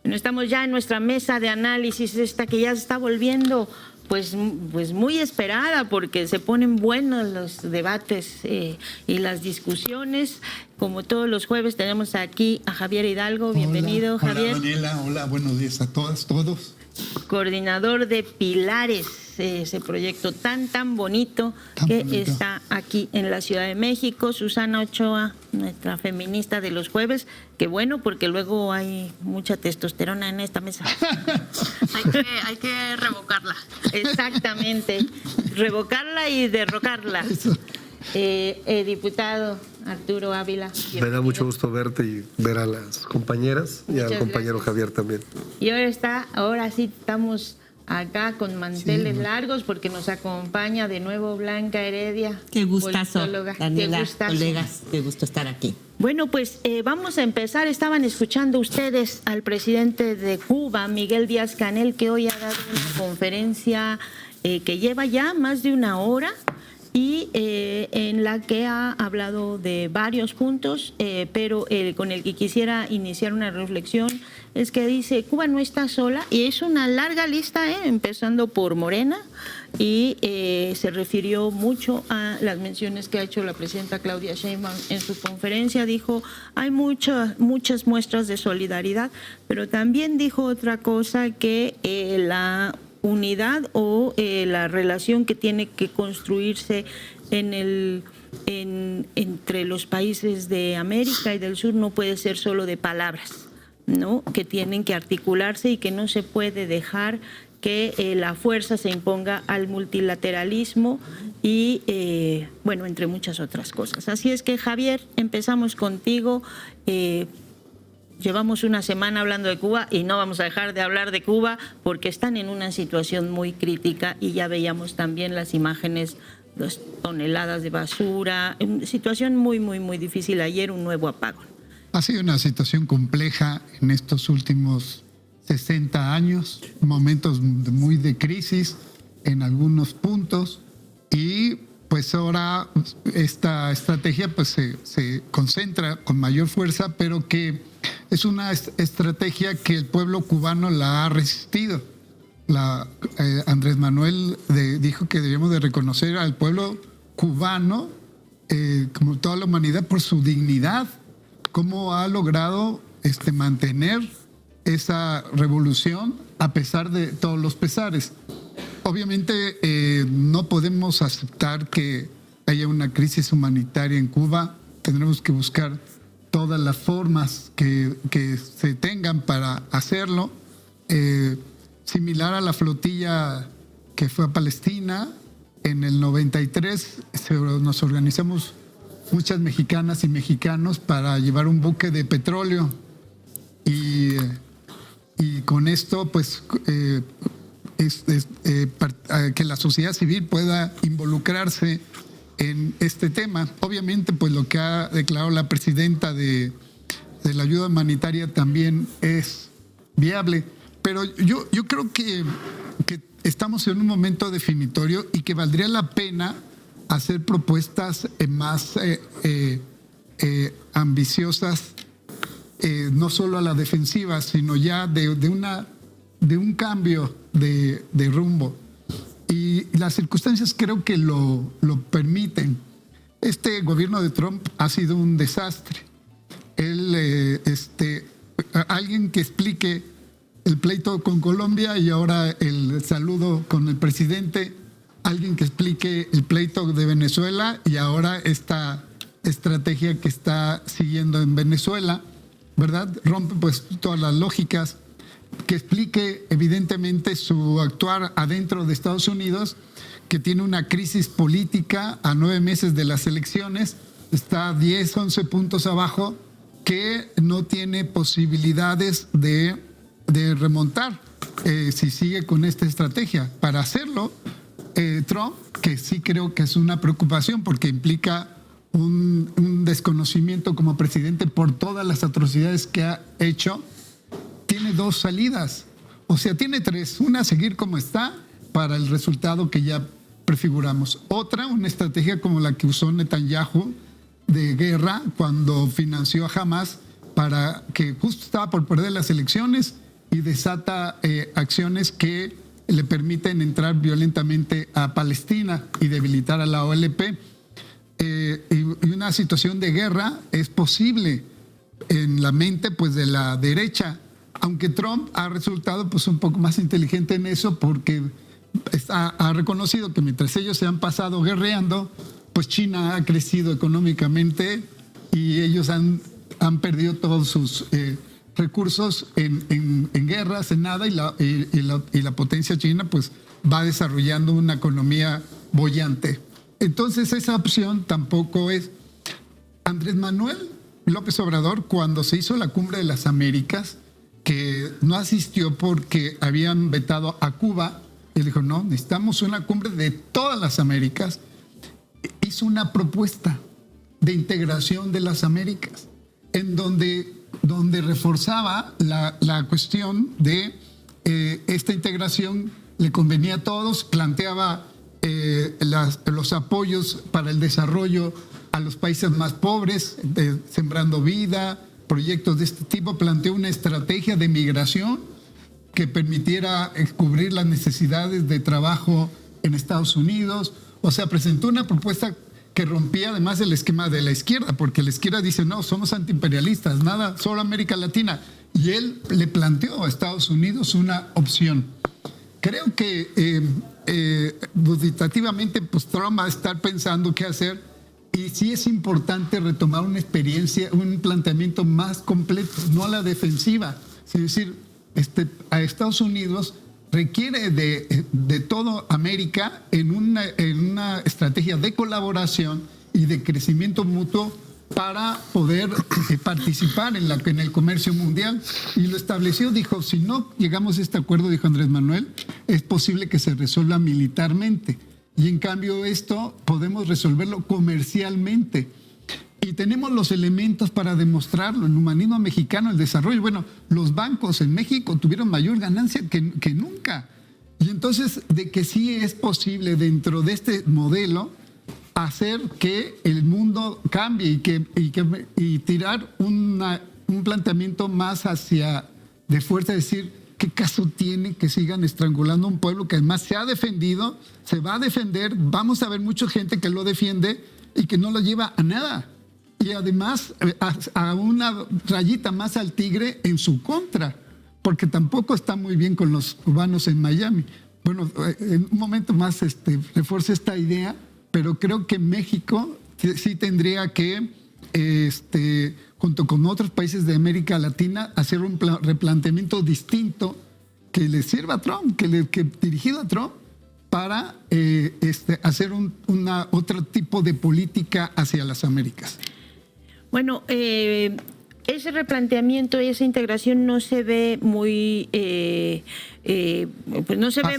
Bueno, estamos ya en nuestra mesa de análisis, esta que ya se está volviendo pues muy esperada, porque se ponen buenos los debates y las discusiones. Como todos los jueves tenemos aquí a Javier Hidalgo. Bienvenido, Javier. Hola, Daniela. Hola, buenos días a todas, todos. Coordinador de Pilares, ese proyecto tan bonito que está aquí en la Ciudad de México. Susana Ochoa, nuestra feminista de los jueves, que bueno, porque luego hay mucha testosterona en esta mesa. Hay que revocarla. Exactamente, revocarla y derrocarla. Diputado Arturo Ávila. Me da mucho gusto verte y ver a las compañeras y al compañero Javier también. Y ahora sí estamos acá con manteles largos porque nos acompaña de nuevo Blanca Heredia. Qué gustazo, politóloga. Daniela, Qué gustazo. colegas, qué gusto estar aquí. Bueno, pues vamos a empezar. Estaban escuchando ustedes al presidente de Cuba, Miguel Díaz-Canel, que hoy ha dado una conferencia que lleva ya más de una hora y en la que ha hablado de varios puntos, pero con el que quisiera iniciar una reflexión es que dice: Cuba no está sola, y es una larga lista, empezando por Morena, y se refirió mucho a las menciones que ha hecho la presidenta Claudia Sheinbaum en su conferencia. Dijo, hay muchas muestras de solidaridad, pero también dijo otra cosa, que la unidad o la relación que tiene que construirse entre los países de América y del Sur no puede ser solo de palabras, ¿no? Que tienen que articularse y que no se puede dejar que la fuerza se imponga al multilateralismo y, bueno, entre muchas otras cosas. Así es que, Javier, empezamos contigo. Llevamos una semana hablando de Cuba y no vamos a dejar de hablar de Cuba porque están en una situación muy crítica, y ya veíamos también las imágenes, 2 toneladas de basura, situación muy difícil. Ayer un nuevo apagón. Ha sido una situación compleja en estos últimos 60 años, momentos muy de crisis en algunos puntos, y pues ahora esta estrategia pues se concentra con mayor fuerza, pero que es una estrategia que el pueblo cubano la ha resistido. Andrés Manuel dijo que debíamos de reconocer al pueblo cubano, como toda la humanidad, por su dignidad, cómo ha logrado mantener esa revolución a pesar de todos los pesares. Obviamente no podemos aceptar que haya una crisis humanitaria en Cuba. Tendremos que buscar todas las formas que se tengan para hacerlo. Similar a la flotilla que fue a Palestina en el 93, nos organizamos muchas mexicanas y mexicanos para llevar un buque de petróleo, y con esto pues que la sociedad civil pueda involucrarse en este tema. Obviamente pues lo que ha declarado la presidenta de la ayuda humanitaria también es viable, pero yo creo que estamos en un momento definitorio y que valdría la pena hacer propuestas más ambiciosas, no solo a la defensiva, sino ya de un cambio de rumbo. Y las circunstancias creo que lo permiten. Este gobierno de Trump ha sido un desastre. Alguien que explique el pleito con Colombia y ahora el saludo con el presidente, alguien que explique el pleito de Venezuela y ahora esta estrategia que está siguiendo en Venezuela, ¿verdad? Rompe pues todas las lógicas. Que explique evidentemente su actuar adentro de Estados Unidos, que tiene una crisis política a 9 meses de las elecciones, está 10, 11 puntos abajo, que no tiene posibilidades de remontar si sigue con esta estrategia. Para hacerlo, Trump, que sí creo que es una preocupación porque implica un desconocimiento como presidente por todas las atrocidades que ha hecho, tiene 2 salidas, o sea, tiene 3. Una, seguir como está para el resultado que ya prefiguramos. Otra, una estrategia como la que usó Netanyahu de guerra cuando financió a Hamas, para que justo estaba por perder las elecciones y desata acciones que le permiten entrar violentamente a Palestina y debilitar a la OLP. Y una situación de guerra es posible en la mente pues de la derecha, aunque Trump ha resultado pues un poco más inteligente en eso, porque ha reconocido que mientras ellos se han pasado guerreando, pues China ha crecido económicamente y ellos han perdido todos sus recursos en guerras, en nada, y la potencia china pues va desarrollando una economía boyante. Entonces esa opción tampoco es. Andrés Manuel López Obrador, cuando se hizo la Cumbre de las Américas, que no asistió porque habían vetado a Cuba, él dijo, no, necesitamos una cumbre de todas las Américas. Hizo una propuesta de integración de las Américas, en donde reforzaba la cuestión de esta integración le convenía a todos, planteaba los apoyos para el desarrollo a los países más pobres, Sembrando Vida, proyectos de este tipo, planteó una estrategia de migración que permitiera cubrir las necesidades de trabajo en Estados Unidos. O sea, presentó una propuesta que rompía además el esquema de la izquierda, porque la izquierda dice, no, somos antiimperialistas, nada, solo América Latina. Y él le planteó a Estados Unidos una opción. Creo que dubitativamente pues Trump va a estar pensando qué hacer, y sí es importante retomar una experiencia, un planteamiento más completo, no a la defensiva. Es decir, a Estados Unidos requiere de toda América en una estrategia de colaboración y de crecimiento mutuo para poder participar en el comercio mundial. Y lo estableció, dijo, si no llegamos a este acuerdo, dijo Andrés Manuel, es posible que se resuelva militarmente. Y en cambio esto podemos resolverlo comercialmente. Y tenemos los elementos para demostrarlo. El humanismo mexicano, el desarrollo. Bueno, los bancos en México tuvieron mayor ganancia que nunca. Y entonces, de que sí es posible dentro de este modelo hacer que el mundo cambie y tirar un planteamiento más de fuerza, decir, ¿qué caso tiene que sigan estrangulando a un pueblo que además se ha defendido, se va a defender? Vamos a ver mucha gente que lo defiende y que no lo lleva a nada. Y además a una rayita más al tigre en su contra, porque tampoco está muy bien con los cubanos en Miami. Bueno, en un momento más refuerzo esta idea, pero creo que México sí tendría que, junto con otros países de América Latina, hacer un replanteamiento distinto que le sirva a Trump, que dirigido a Trump, para hacer otro tipo de política hacia las Américas. Bueno, ese replanteamiento y esa integración no se ve muy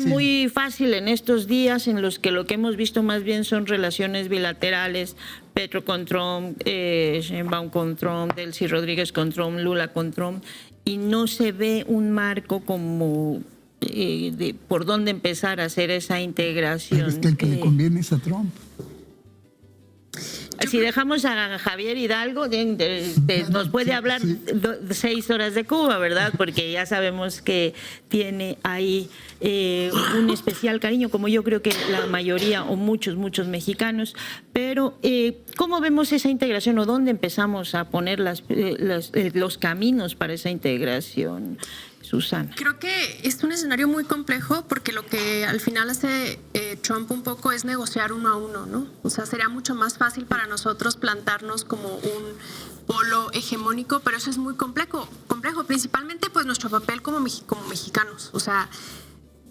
muy fácil en estos días, en los que lo que hemos visto más bien son relaciones bilaterales, Petro con Trump, Sheinbaum con Trump, Delcy Rodríguez con Trump, Lula con Trump, y no se ve un marco como por dónde empezar a hacer esa integración. Pero es que el que le conviene es a Trump. Si dejamos a Javier Hidalgo, nos puede hablar 6 horas de Cuba, ¿verdad? Porque ya sabemos que tiene ahí un especial cariño, como yo creo que la mayoría o muchos mexicanos. Pero, ¿cómo vemos esa integración o dónde empezamos a poner los caminos para esa integración? Susana. Creo que es un escenario muy complejo, porque lo que al final hace Trump un poco es negociar uno a uno, ¿no? O sea, sería mucho más fácil para nosotros plantarnos como un polo hegemónico, pero eso es muy complejo, principalmente pues nuestro papel como mexicanos, o sea,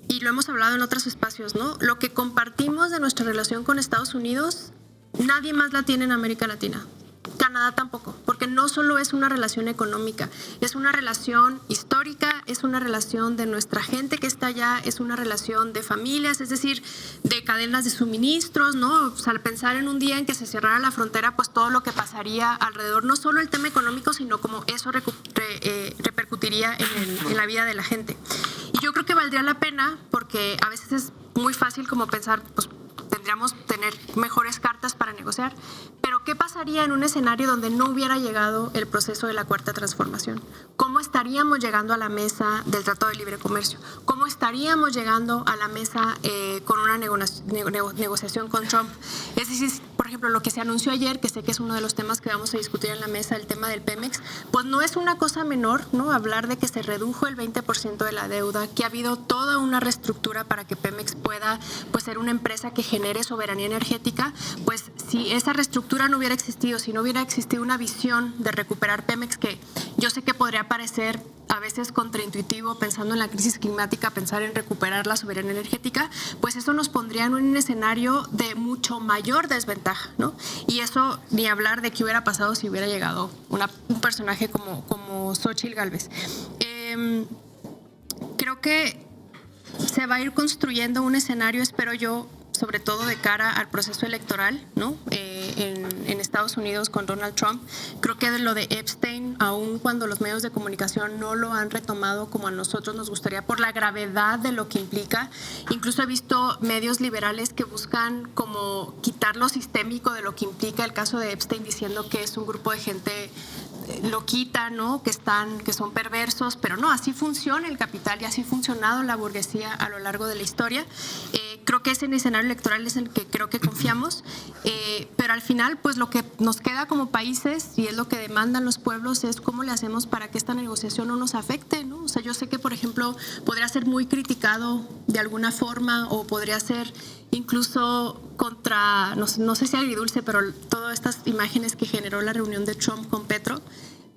y lo hemos hablado en otros espacios, ¿no? Lo que compartimos de nuestra relación con Estados Unidos, nadie más la tiene en América Latina. Canadá tampoco, porque no solo es una relación económica, es una relación histórica, es una relación de nuestra gente que está allá, es una relación de familias, es decir, de cadenas de suministros, ¿no? O sea, al pensar en un día en que se cerrara la frontera, pues todo lo que pasaría alrededor, no solo el tema económico, sino como eso repercutiría en la vida de la gente. Y yo creo que valdría la pena, porque a veces es muy fácil como pensar, pues tendríamos tener mejores cartas para negociar. Pero ¿qué pasaría en un escenario donde no hubiera llegado el proceso de la Cuarta Transformación? ¿Cómo estaríamos llegando a la mesa del Tratado de Libre Comercio? ¿Cómo estaríamos llegando a la mesa con una negociación con Trump? Es decir, por ejemplo, lo que se anunció ayer, que sé que es uno de los temas que vamos a discutir en la mesa, el tema del Pemex, pues no es una cosa menor, ¿no? Hablar de que se redujo el 20% de la deuda, que ha habido toda una reestructura para que Pemex pueda pues ser una empresa que genere soberanía energética. Pues si esa reestructura no hubiera existido, si no hubiera existido una visión de recuperar Pemex, que yo sé que podría parecer a veces contraintuitivo, pensando en la crisis climática, pensar en recuperar la soberanía energética, pues eso nos pondría en un escenario de mucho mayor desventaja, ¿no? Y eso ni hablar de qué hubiera pasado si hubiera llegado un personaje como Xóchitl Gálvez. Creo que se va a ir construyendo un escenario, espero yo, sobre todo de cara al proceso electoral, ¿no? En Estados Unidos con Donald Trump. Creo que de lo de Epstein, aun cuando los medios de comunicación no lo han retomado como a nosotros nos gustaría por la gravedad de lo que implica. Incluso he visto medios liberales que buscan como quitar lo sistémico de lo que implica el caso de Epstein, diciendo que es un grupo de gente loquita, ¿no? Que son perversos, pero no, así funciona el capital y así ha funcionado la burguesía a lo largo de la historia. Creo que ese escenario electoral es el que creo que confiamos, pero al final pues lo que nos queda como países y es lo que demandan los pueblos es cómo le hacemos para que esta negociación no nos afecte, ¿no? O sea, yo sé que por ejemplo podría ser muy criticado de alguna forma o podría ser incluso contra, no sé si agridulce, pero todas estas imágenes que generó la reunión de Trump con Petro,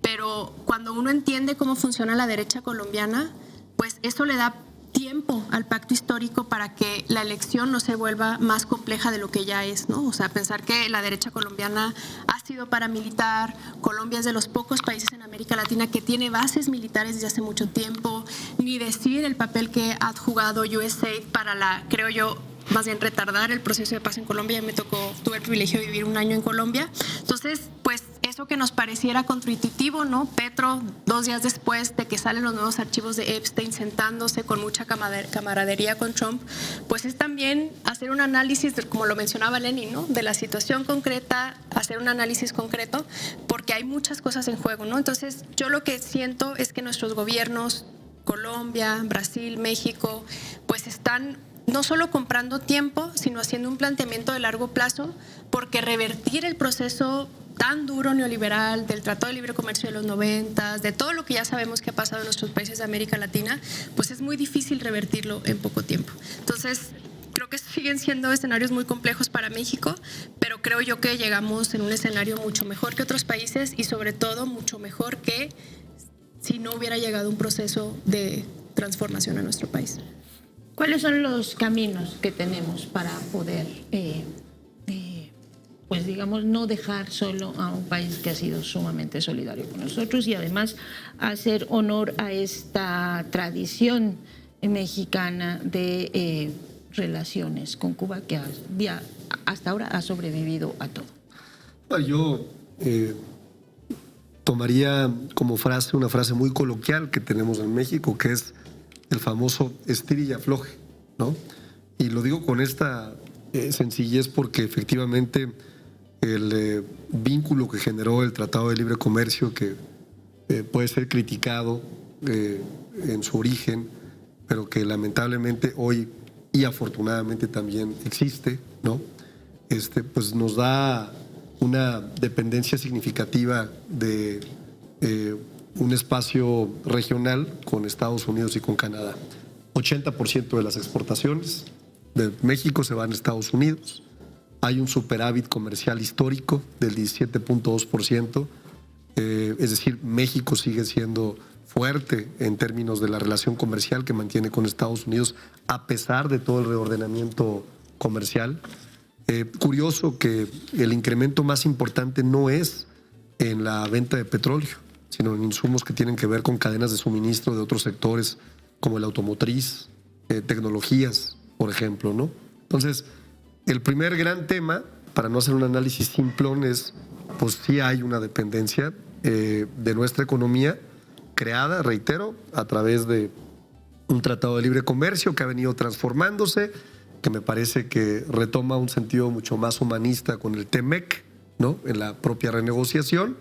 pero cuando uno entiende cómo funciona la derecha colombiana, pues eso le da tiempo al pacto histórico para que la elección no se vuelva más compleja de lo que ya es, ¿no? O sea, pensar que la derecha colombiana ha sido paramilitar, Colombia es de los pocos países en América Latina que tiene bases militares desde hace mucho tiempo, ni decir el papel que ha jugado USAID para creo yo, más bien retardar el proceso de paz en Colombia. Tuve el privilegio de vivir un año en Colombia. Entonces, pues eso que nos pareciera contraintuitivo, ¿no? Petro, 2 días después de que salen los nuevos archivos de Epstein, sentándose con mucha camaradería con Trump, pues es también hacer un análisis, como lo mencionaba Lenin, ¿no? De la situación concreta, hacer un análisis concreto, porque hay muchas cosas en juego, ¿no? Entonces, yo lo que siento es que nuestros gobiernos, Colombia, Brasil, México, pues están no solo comprando tiempo, sino haciendo un planteamiento de largo plazo, porque revertir el proceso tan duro neoliberal del Tratado de Libre Comercio de los 90, de todo lo que ya sabemos que ha pasado en nuestros países de América Latina, pues es muy difícil revertirlo en poco tiempo. Entonces, creo que siguen siendo escenarios muy complejos para México, pero creo yo que llegamos en un escenario mucho mejor que otros países y sobre todo mucho mejor que si no hubiera llegado un proceso de transformación a nuestro país. ¿Cuáles son los caminos que tenemos para poder, pues digamos, no dejar solo a un país que ha sido sumamente solidario con nosotros y además hacer honor a esta tradición mexicana de relaciones con Cuba que hasta ahora ha sobrevivido a todo? Yo tomaría como frase una frase muy coloquial que tenemos en México, que es el famoso estira y afloje, ¿no? Y lo digo con esta sencillez porque efectivamente el vínculo que generó el Tratado de Libre Comercio, que puede ser criticado en su origen, pero que lamentablemente hoy y afortunadamente también existe, ¿no? Pues nos da una dependencia significativa de un espacio regional con Estados Unidos y con Canadá. 80% de las exportaciones de México se van a Estados Unidos. Hay un superávit comercial histórico del 17.2%. Es decir, México sigue siendo fuerte en términos de la relación comercial que mantiene con Estados Unidos a pesar de todo el reordenamiento comercial. Curioso que el incremento más importante no es en la venta de petróleo, sino en insumos que tienen que ver con cadenas de suministro de otros sectores, como el automotriz, tecnologías, por ejemplo, ¿no? Entonces, el primer gran tema, para no hacer un análisis simplón, es, pues sí hay una dependencia de nuestra economía creada, reitero, a través de un tratado de libre comercio que ha venido transformándose que me parece que retoma un sentido mucho más humanista con el TEMEC, ¿no? En la propia renegociación,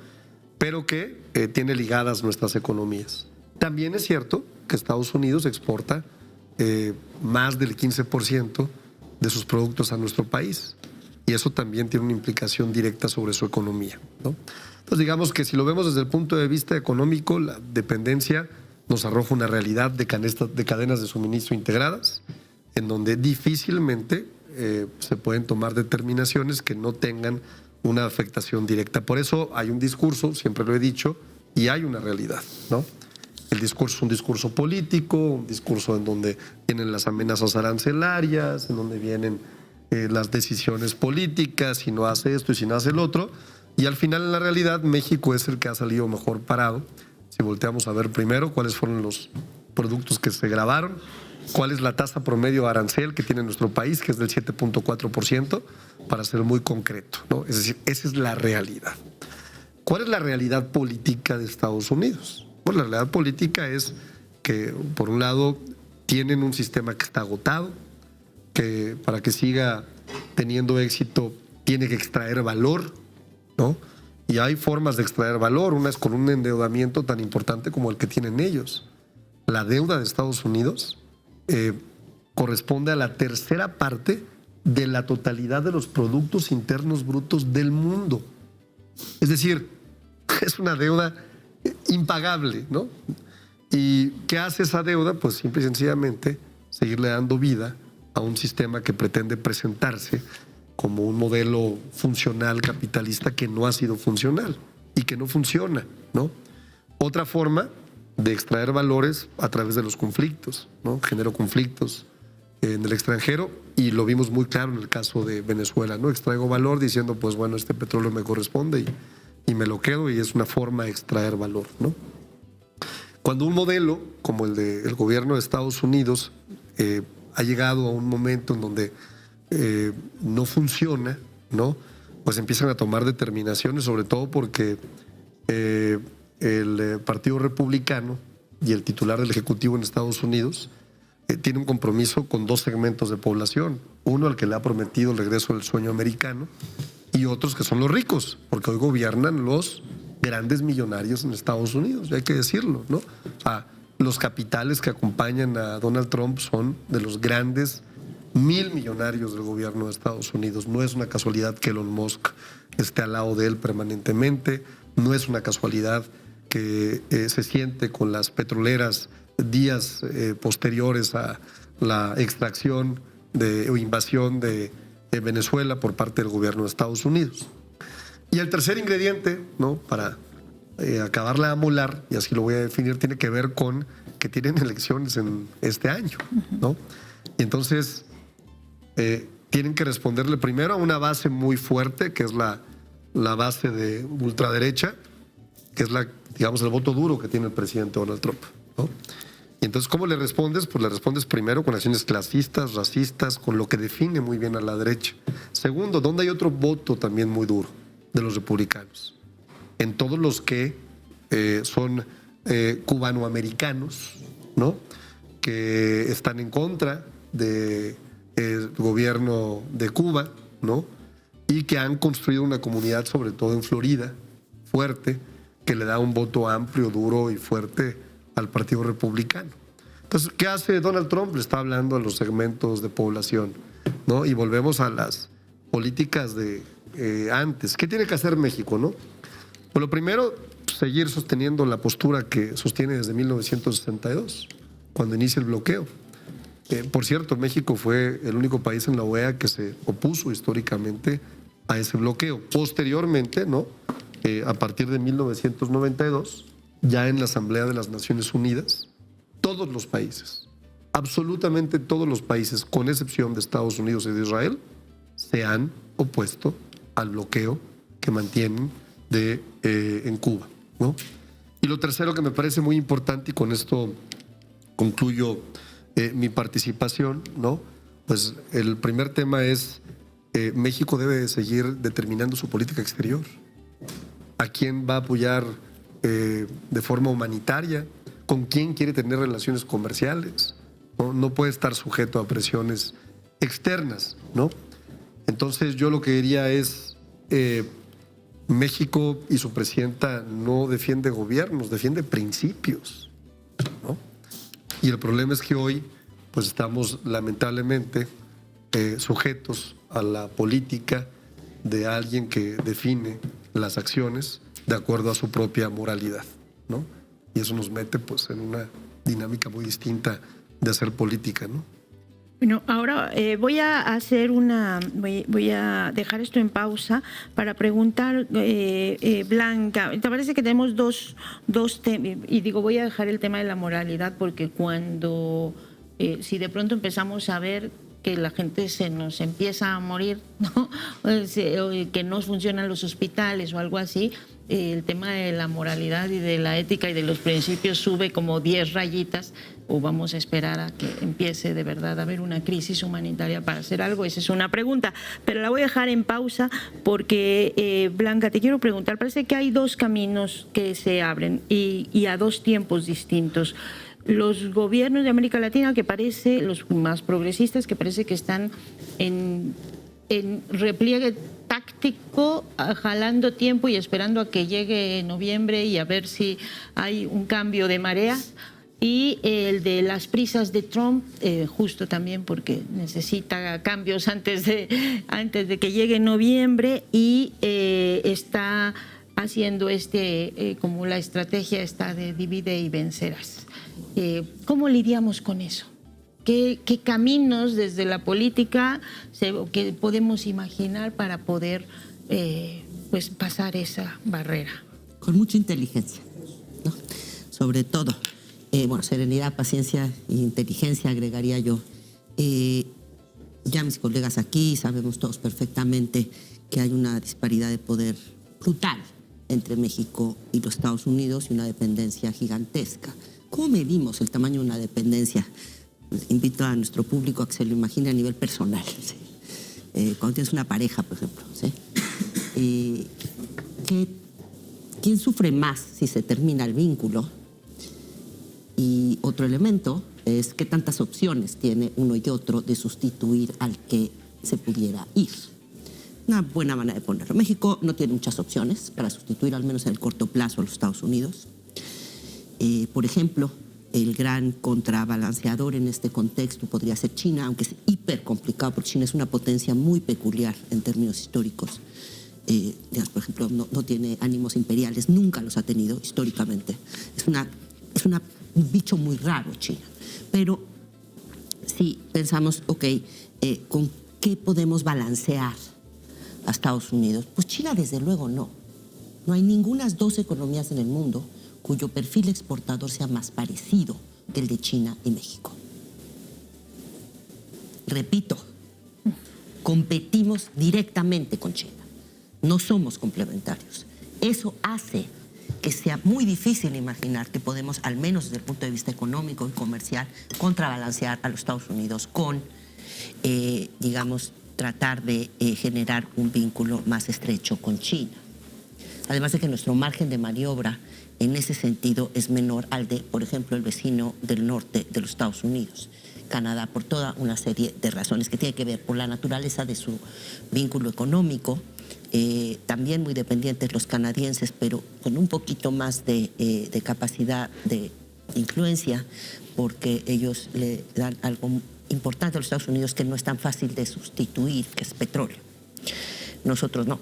pero que tiene ligadas nuestras economías. También es cierto que Estados Unidos exporta más del 15% de sus productos a nuestro país, y eso también tiene una implicación directa sobre su economía, ¿no? Entonces, digamos que si lo vemos desde el punto de vista económico, la dependencia nos arroja una realidad de cadenas de suministro integradas, en donde difícilmente se pueden tomar determinaciones que no tengan una afectación directa. Por eso hay un discurso, siempre lo he dicho, y hay una realidad, ¿no? El discurso es un discurso político, un discurso en donde vienen las amenazas arancelarias, en donde vienen las decisiones políticas, si no hace esto y si no hace el otro, y al final en la realidad México es el que ha salido mejor parado. Si volteamos a ver primero cuáles fueron los productos que se gravaron, cuál es la tasa promedio de arancel que tiene nuestro país, que es del 7.4%, para ser muy concreto, ¿no? Es decir, esa es la realidad. ¿Cuál es la realidad política de Estados Unidos? Bueno, la realidad política es que, por un lado, tienen un sistema que está agotado, que para que siga teniendo éxito tiene que extraer valor, ¿no? Y hay formas de extraer valor, una es con un endeudamiento tan importante como el que tienen ellos. La deuda de Estados Unidos corresponde a la tercera parte de la totalidad de los productos internos brutos del mundo. Es decir, es una deuda impagable, ¿no? ¿Y qué hace esa deuda? Pues simple y sencillamente seguirle dando vida a un sistema que pretende presentarse como un modelo funcional capitalista que no ha sido funcional y que no funciona, ¿no? Otra forma de extraer valores a través de los conflictos, ¿no? Genero conflictos en el extranjero y lo vimos muy claro en el caso de Venezuela, ¿no? Extraigo valor diciendo, pues bueno, este petróleo me corresponde y me lo quedo, y es una forma de extraer valor, ¿no? Cuando un modelo como el del gobierno de Estados Unidos ha llegado a un momento en donde no funciona, ¿no? Pues empiezan a tomar determinaciones, sobre todo porque el Partido Republicano y el titular del Ejecutivo en Estados Unidos tiene un compromiso con dos segmentos de población. Uno, al que le ha prometido el regreso del sueño americano, y otros que son los ricos, porque hoy gobiernan los grandes millonarios en Estados Unidos, hay que decirlo, ¿no? O sea, los capitales que acompañan a Donald Trump son de los grandes 1,000 millonarios del gobierno de Estados Unidos. No es una casualidad que Elon Musk esté al lado de él permanentemente, no es una casualidad que se siente con las petroleras días posteriores a la extracción o invasión de Venezuela por parte del gobierno de Estados Unidos. Y el tercer ingrediente, ¿no? Para acabarla a molar, y así lo voy a definir, tiene que ver con que tienen elecciones en este año, ¿no? Y entonces tienen que responderle primero a una base muy fuerte, que es la base de ultraderecha, que es digamos, el voto duro que tiene el presidente Donald Trump, ¿no? Y entonces, ¿cómo le respondes? Pues le respondes primero con acciones clasistas, racistas, con lo que define muy bien a la derecha. Segundo, ¿dónde hay otro voto también muy duro de los republicanos? En todos los que son cubanoamericanos, ¿no? Que están en contra del gobierno de Cuba, ¿no? Y que han construido una comunidad, sobre todo en Florida, fuerte, que le da un voto amplio, duro y fuerte al Partido Republicano. Entonces, ¿qué hace Donald Trump? Le está hablando a los segmentos de población, ¿no? Y volvemos a las políticas de antes. ¿Qué tiene que hacer México, no? Pues lo primero, seguir sosteniendo la postura que sostiene desde 1962, cuando inicia el bloqueo. Por cierto, México fue el único país en la OEA que se opuso históricamente a ese bloqueo. Posteriormente, ¿no? A partir de 1992, ya en la Asamblea de las Naciones Unidas, todos los países, absolutamente todos los países, con excepción de Estados Unidos y de Israel, se han opuesto al bloqueo que mantienen en Cuba, ¿no? Y lo tercero que me parece muy importante, y con esto concluyo mi participación, ¿no? Pues el primer tema es México debe seguir determinando su política exterior. ¿A quién va a apoyar de forma humanitaria? ¿Con quién quiere tener relaciones comerciales? No puede estar sujeto a presiones externas, ¿no? Entonces yo lo que diría es, México y su presidenta no defiende gobiernos, defiende principios, ¿no? Y el problema es que hoy pues estamos lamentablemente sujetos a la política de alguien que define las acciones de acuerdo a su propia moralidad, ¿no? Y eso nos mete pues en una dinámica muy distinta de hacer política, ¿no? Bueno, ahora voy a dejar esto en pausa para preguntar, Blanca, ¿te parece que tenemos dos temas? Y digo, voy a dejar el tema de la moralidad porque cuando, si de pronto empezamos a ver que la gente se nos empieza a morir, ¿no? Que no funcionan los hospitales o algo así, el tema de la moralidad y de la ética y de los principios sube como 10 rayitas, o vamos a esperar a que empiece de verdad a haber una crisis humanitaria para hacer algo. Esa es una pregunta, pero la voy a dejar en pausa porque, Blanca, te quiero preguntar, parece que hay dos caminos que se abren y a dos tiempos distintos. Los gobiernos de América Latina, que parece, los más progresistas, que parece que están en repliegue táctico, jalando tiempo y esperando a que llegue noviembre y a ver si hay un cambio de marea. Y el de las prisas de Trump, justo también porque necesita cambios antes de que llegue noviembre, y está haciendo como la estrategia esta de divide y vencerás. ¿Cómo lidiamos con eso? ¿Qué caminos desde la política que podemos imaginar para poder pues pasar esa barrera? Con mucha inteligencia, ¿no? Sobre todo, serenidad, paciencia e inteligencia, agregaría yo. Ya mis colegas aquí sabemos todos perfectamente que hay una disparidad de poder brutal entre México y los Estados Unidos y una dependencia gigantesca. ¿Cómo medimos el tamaño de una dependencia? Invito a nuestro público a que se lo imagine a nivel personal, ¿sí? Cuando tienes una pareja, por ejemplo, ¿sí? ¿Quién sufre más si se termina el vínculo? Y otro elemento es qué tantas opciones tiene uno y otro de sustituir al que se pudiera ir. Una buena manera de ponerlo. México no tiene muchas opciones para sustituir, al menos en el corto plazo, a los Estados Unidos. Por ejemplo, el gran contrabalanceador en este contexto podría ser China, aunque es hiper complicado porque China es una potencia muy peculiar en términos históricos. Por ejemplo, no tiene ánimos imperiales, nunca los ha tenido históricamente. Es un bicho muy raro China. Pero si pensamos, ¿con qué podemos balancear a Estados Unidos? Pues China desde luego no. No hay ninguna dos economías en el mundo cuyo perfil exportador sea más parecido que el de China y México. Repito, competimos directamente con China. No somos complementarios. Eso hace que sea muy difícil imaginar que podemos, al menos desde el punto de vista económico y comercial, contrabalancear a los Estados Unidos con, tratar de generar un vínculo más estrecho con China. Además de que nuestro margen de maniobra en ese sentido es menor al de, por ejemplo, el vecino del norte de los Estados Unidos, Canadá, por toda una serie de razones que tienen que ver por la naturaleza de su vínculo económico, también muy dependientes los canadienses, pero con un poquito más de capacidad de influencia, porque ellos le dan algo importante a los Estados Unidos que no es tan fácil de sustituir, que es petróleo. Nosotros no.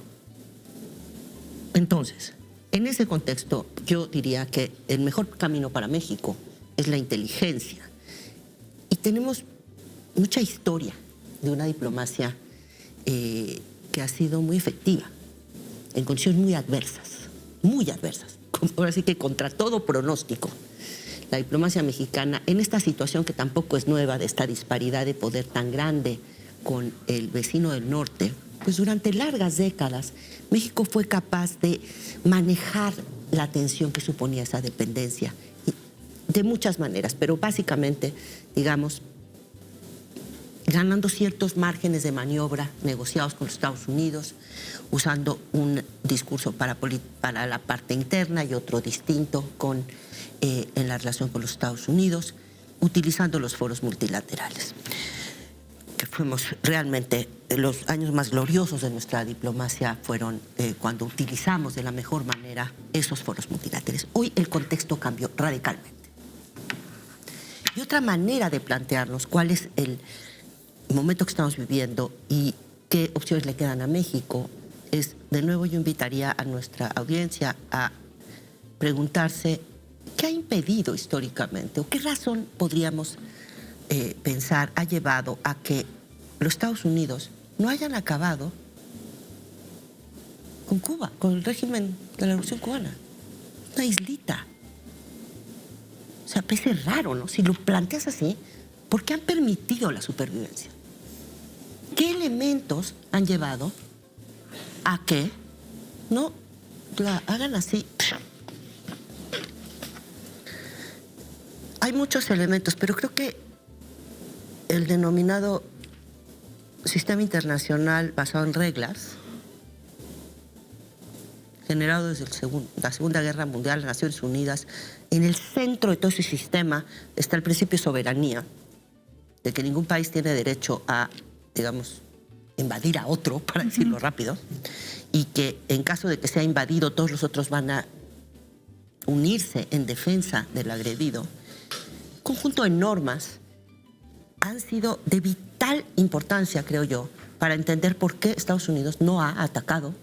Entonces, en ese contexto, yo diría que el mejor camino para México es la inteligencia. Y tenemos mucha historia de una diplomacia que ha sido muy efectiva, en condiciones muy adversas, ahora sí que contra todo pronóstico. La diplomacia mexicana, en esta situación que tampoco es nueva, de esta disparidad de poder tan grande con el vecino del norte, pues durante largas décadas México fue capaz de manejar la tensión que suponía esa dependencia de muchas maneras, pero básicamente, ganando ciertos márgenes de maniobra negociados con los Estados Unidos, usando un discurso para la parte interna y otro distinto en la relación con los Estados Unidos, utilizando los foros multilaterales. que fuimos realmente los años más gloriosos de nuestra diplomacia fueron cuando utilizamos de la mejor manera esos foros multilaterales. Hoy el contexto cambió radicalmente. Y otra manera de plantearnos cuál es el momento que estamos viviendo y qué opciones le quedan a México es, de nuevo yo invitaría a nuestra audiencia a preguntarse qué ha impedido históricamente o qué razón podríamos pensar ha llevado a que los Estados Unidos no hayan acabado con Cuba, con el régimen de la Revolución Cubana. Una islita. O sea, parece raro, ¿no? Si lo planteas así, ¿por qué han permitido la supervivencia? ¿Qué elementos han llevado a que no la hagan así? Hay muchos elementos, pero creo que el denominado sistema internacional basado en reglas, generado desde la Segunda Guerra Mundial, las Naciones Unidas, en el centro de todo ese sistema está el principio de soberanía, de que ningún país tiene derecho a, digamos, invadir a otro, para decirlo rápido, y que en caso de que sea invadido, todos los otros van a unirse en defensa del agredido. Un conjunto de normas han sido de vital importancia, creo yo, para entender por qué Estados Unidos no ha atacado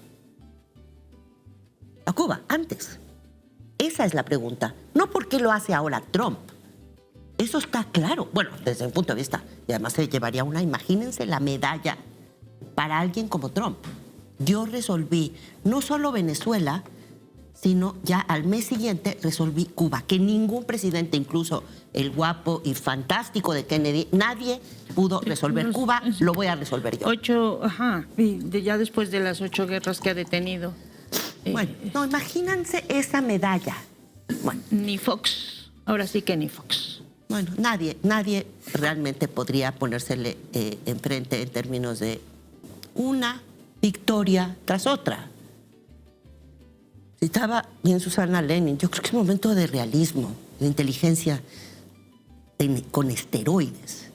a Cuba antes. Esa es la pregunta. No por qué lo hace ahora Trump. Eso está claro. Bueno, desde mi punto de vista. Y además se llevaría imagínense la medalla para alguien como Trump. Yo resolví no solo Venezuela, sino ya al mes siguiente resolví Cuba, que ningún presidente, incluso el guapo y fantástico de Kennedy, nadie pudo resolver Cuba, lo voy a resolver yo. Ya después de las 8 guerras que ha detenido. Bueno, no, imagínense esa medalla. Bueno. Ni Fox, ahora sí que ni Fox. Bueno, nadie realmente podría ponérsele enfrente en términos de una victoria tras otra. Citaba bien Susana Lenin, yo creo que es un momento de realismo, de inteligencia con esteroides.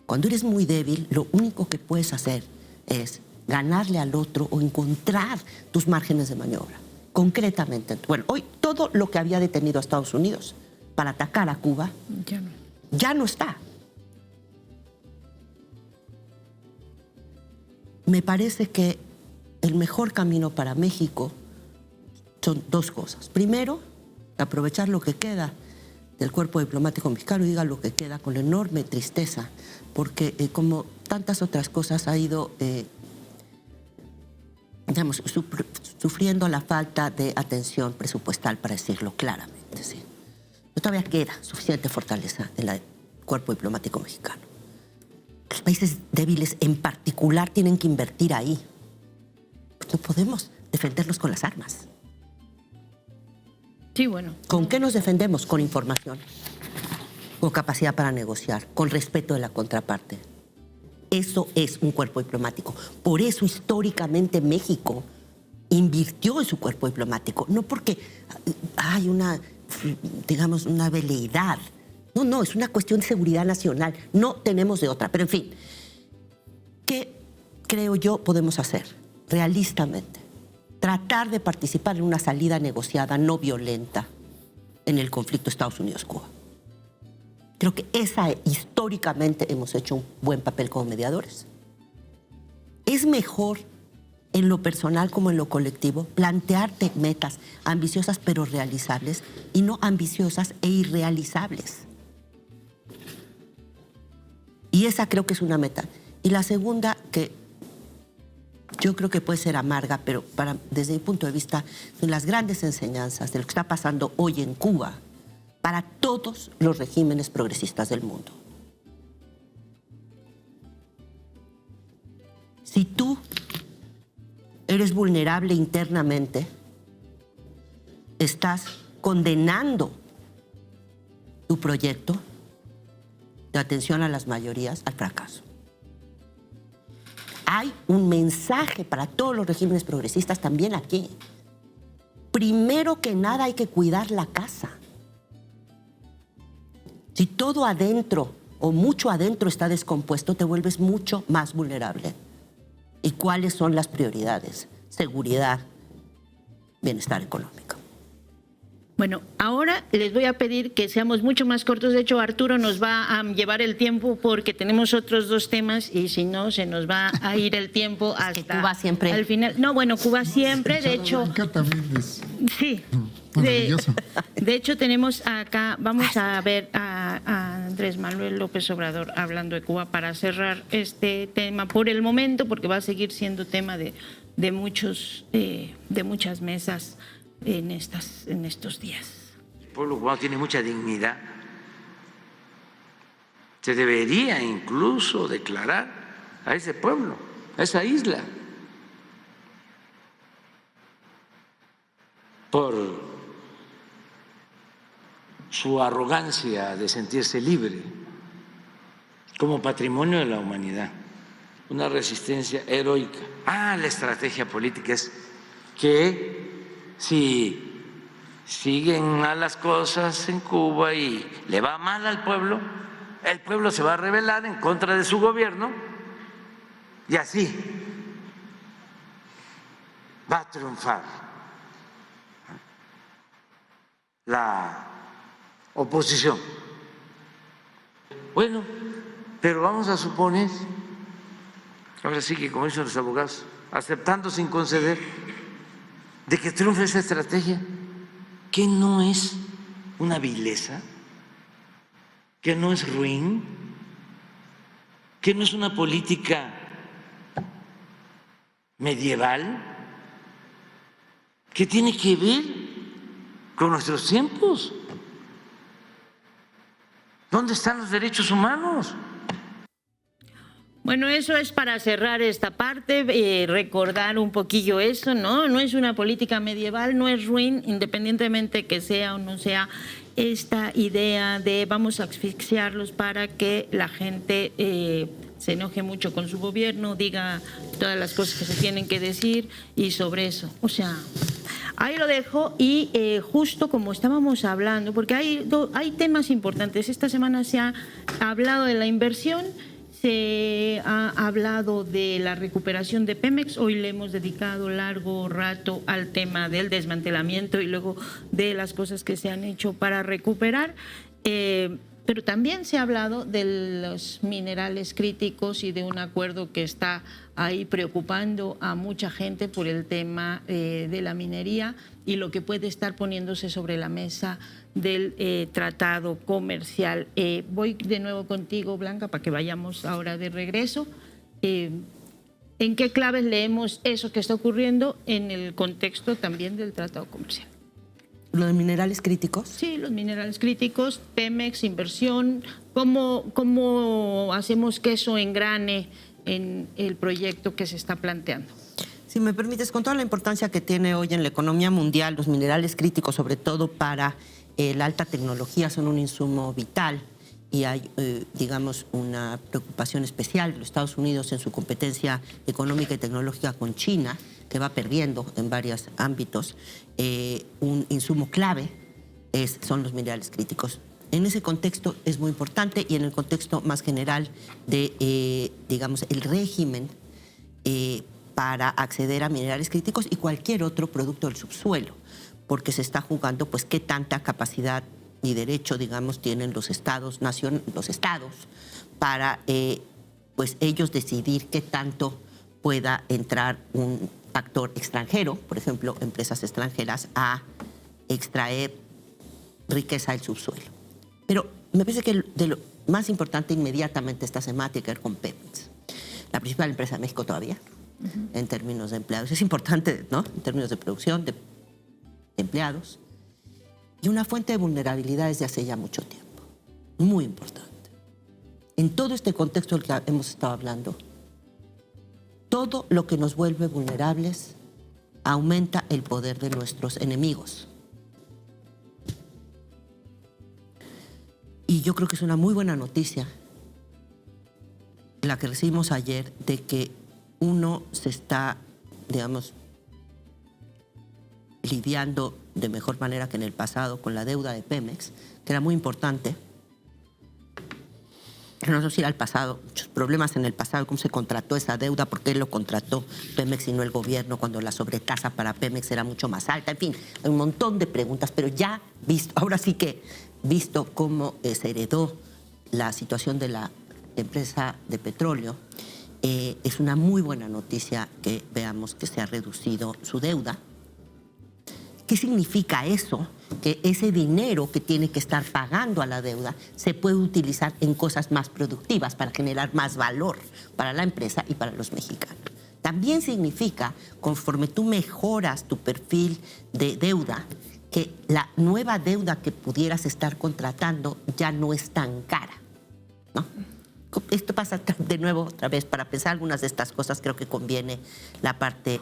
Cuando eres muy débil, lo único que puedes hacer es ganarle al otro o encontrar tus márgenes de maniobra. Concretamente, bueno, hoy todo lo que había detenido a Estados Unidos para atacar a Cuba ya no está. Me parece que el mejor camino para México son dos cosas. Primero, aprovechar lo que queda del cuerpo diplomático mexicano, y diga lo que queda con enorme tristeza, porque como tantas otras cosas ha ido, digamos, sufriendo la falta de atención presupuestal, para decirlo claramente. ¿Sí? Pero todavía queda suficiente fortaleza en el cuerpo diplomático mexicano. Los países débiles en particular tienen que invertir ahí. Pues no podemos defenderlos con las armas. Sí, bueno. ¿Con qué nos defendemos? Con información, con capacidad para negociar, con respeto de la contraparte. Eso es un cuerpo diplomático. Por eso históricamente México invirtió en su cuerpo diplomático, no porque hay una, digamos, una veleidad. No, es una cuestión de seguridad nacional. No tenemos de otra. Pero en fin, ¿qué creo yo podemos hacer realistamente? Tratar de participar en una salida negociada no violenta en el conflicto Estados Unidos-Cuba. Creo que históricamente hemos hecho un buen papel como mediadores. Es mejor en lo personal como en lo colectivo plantearte metas ambiciosas pero realizables y no ambiciosas e irrealizables. Y esa creo que es una meta. Y la segunda, que yo creo que puede ser amarga, pero desde mi punto de vista, son las grandes enseñanzas de lo que está pasando hoy en Cuba para todos los regímenes progresistas del mundo. Si tú eres vulnerable internamente, estás condenando tu proyecto de atención a las mayorías al fracaso. Hay un mensaje para todos los regímenes progresistas también aquí. Primero que nada hay que cuidar la casa. Si todo adentro o mucho adentro está descompuesto, te vuelves mucho más vulnerable. ¿Y cuáles son las prioridades? Seguridad, bienestar económico. Bueno, ahora les voy a pedir que seamos mucho más cortos. De hecho, Arturo nos va a llevar el tiempo porque tenemos otros 2 temas y si no, se nos va a ir el tiempo hasta Cuba siempre. al final. No, bueno, Cuba siempre, de hecho. Blanca también es Sí. maravilloso. De hecho, tenemos acá, vamos a ver a Andrés Manuel López Obrador hablando de Cuba para cerrar este tema por el momento, porque va a seguir siendo tema de muchas mesas en estos días. El pueblo cubano tiene mucha dignidad. Se debería incluso declarar a ese pueblo, a esa isla, por su arrogancia de sentirse libre, como patrimonio de la humanidad, una resistencia heroica. La estrategia política es que si siguen mal las cosas en Cuba y le va mal al pueblo, el pueblo se va a rebelar en contra de su gobierno y así va a triunfar la oposición. Bueno, pero vamos a suponer, ahora sí que como dicen los abogados, aceptando sin conceder, de que triunfe esa estrategia, que no es una vileza, que no es ruin, que no es una política medieval, que tiene que ver con nuestros tiempos. ¿Dónde están los derechos humanos? Bueno, eso es para cerrar esta parte, recordar un poquillo eso, ¿no? No es una política medieval, no es ruin, independientemente que sea o no sea esta idea de vamos a asfixiarlos para que la gente se enoje mucho con su gobierno, diga todas las cosas que se tienen que decir y sobre eso. O sea, ahí lo dejo y justo como estábamos hablando, porque hay temas importantes. Esta semana se ha hablado de la inversión, se ha hablado de la recuperación de Pemex. Hoy le hemos dedicado largo rato al tema del desmantelamiento y luego de las cosas que se han hecho para recuperar. Pero también se ha hablado de los minerales críticos y de un acuerdo que está ahí preocupando a mucha gente por el tema de la minería y lo que puede estar poniéndose sobre la mesa del tratado comercial. Voy de nuevo contigo, Blanca, para que vayamos ahora de regreso. ¿En qué claves leemos eso que está ocurriendo en el contexto también del tratado comercial? ¿Lo de minerales críticos? Sí, los minerales críticos, Pemex, inversión, ¿cómo hacemos que eso engrane en el proyecto que se está planteando? Si me permites, con toda la importancia que tiene hoy en la economía mundial, los minerales críticos, sobre todo para la alta tecnología, son un insumo vital y hay, digamos, una preocupación especial de los Estados Unidos en su competencia económica y tecnológica con China, que va perdiendo en varios ámbitos. Un insumo clave son los minerales críticos. En ese contexto es muy importante y en el contexto más general de, digamos, el régimen para acceder a minerales críticos y cualquier otro producto del subsuelo, porque se está jugando pues qué tanta capacidad y derecho, digamos, tienen los estados para pues ellos decidir qué tanto pueda entrar un actor extranjero, por ejemplo, empresas extranjeras, a extraer riqueza del subsuelo. Pero me parece que de lo más importante inmediatamente esta semana tiene que ver con Pemex, la principal empresa de México todavía, en términos de empleados. Es importante, ¿no? En términos de producción, de empleados, y una fuente de vulnerabilidad desde hace ya mucho tiempo, muy importante. En todo este contexto del que hemos estado hablando, todo lo que nos vuelve vulnerables aumenta el poder de nuestros enemigos. Y yo creo que es una muy buena noticia la que recibimos ayer de que uno se está, digamos, lidiando de mejor manera que en el pasado con la deuda de Pemex, que era muy importante, no sé ir al pasado, muchos problemas en el pasado, cómo se contrató esa deuda, por qué lo contrató Pemex y no el gobierno, cuando la sobretasa para Pemex era mucho más alta. En fin, hay un montón de preguntas, pero ya visto, ahora sí que visto cómo se heredó la situación de la empresa de petróleo, es una muy buena noticia que veamos que se ha reducido su deuda. ¿Qué significa eso? Que ese dinero que tiene que estar pagando a la deuda se puede utilizar en cosas más productivas para generar más valor para la empresa y para los mexicanos. También significa, conforme tú mejoras tu perfil de deuda, que la nueva deuda que pudieras estar contratando ya no es tan cara, ¿no? Esto pasa de nuevo otra vez. Para pensar algunas de estas cosas creo que conviene la parte,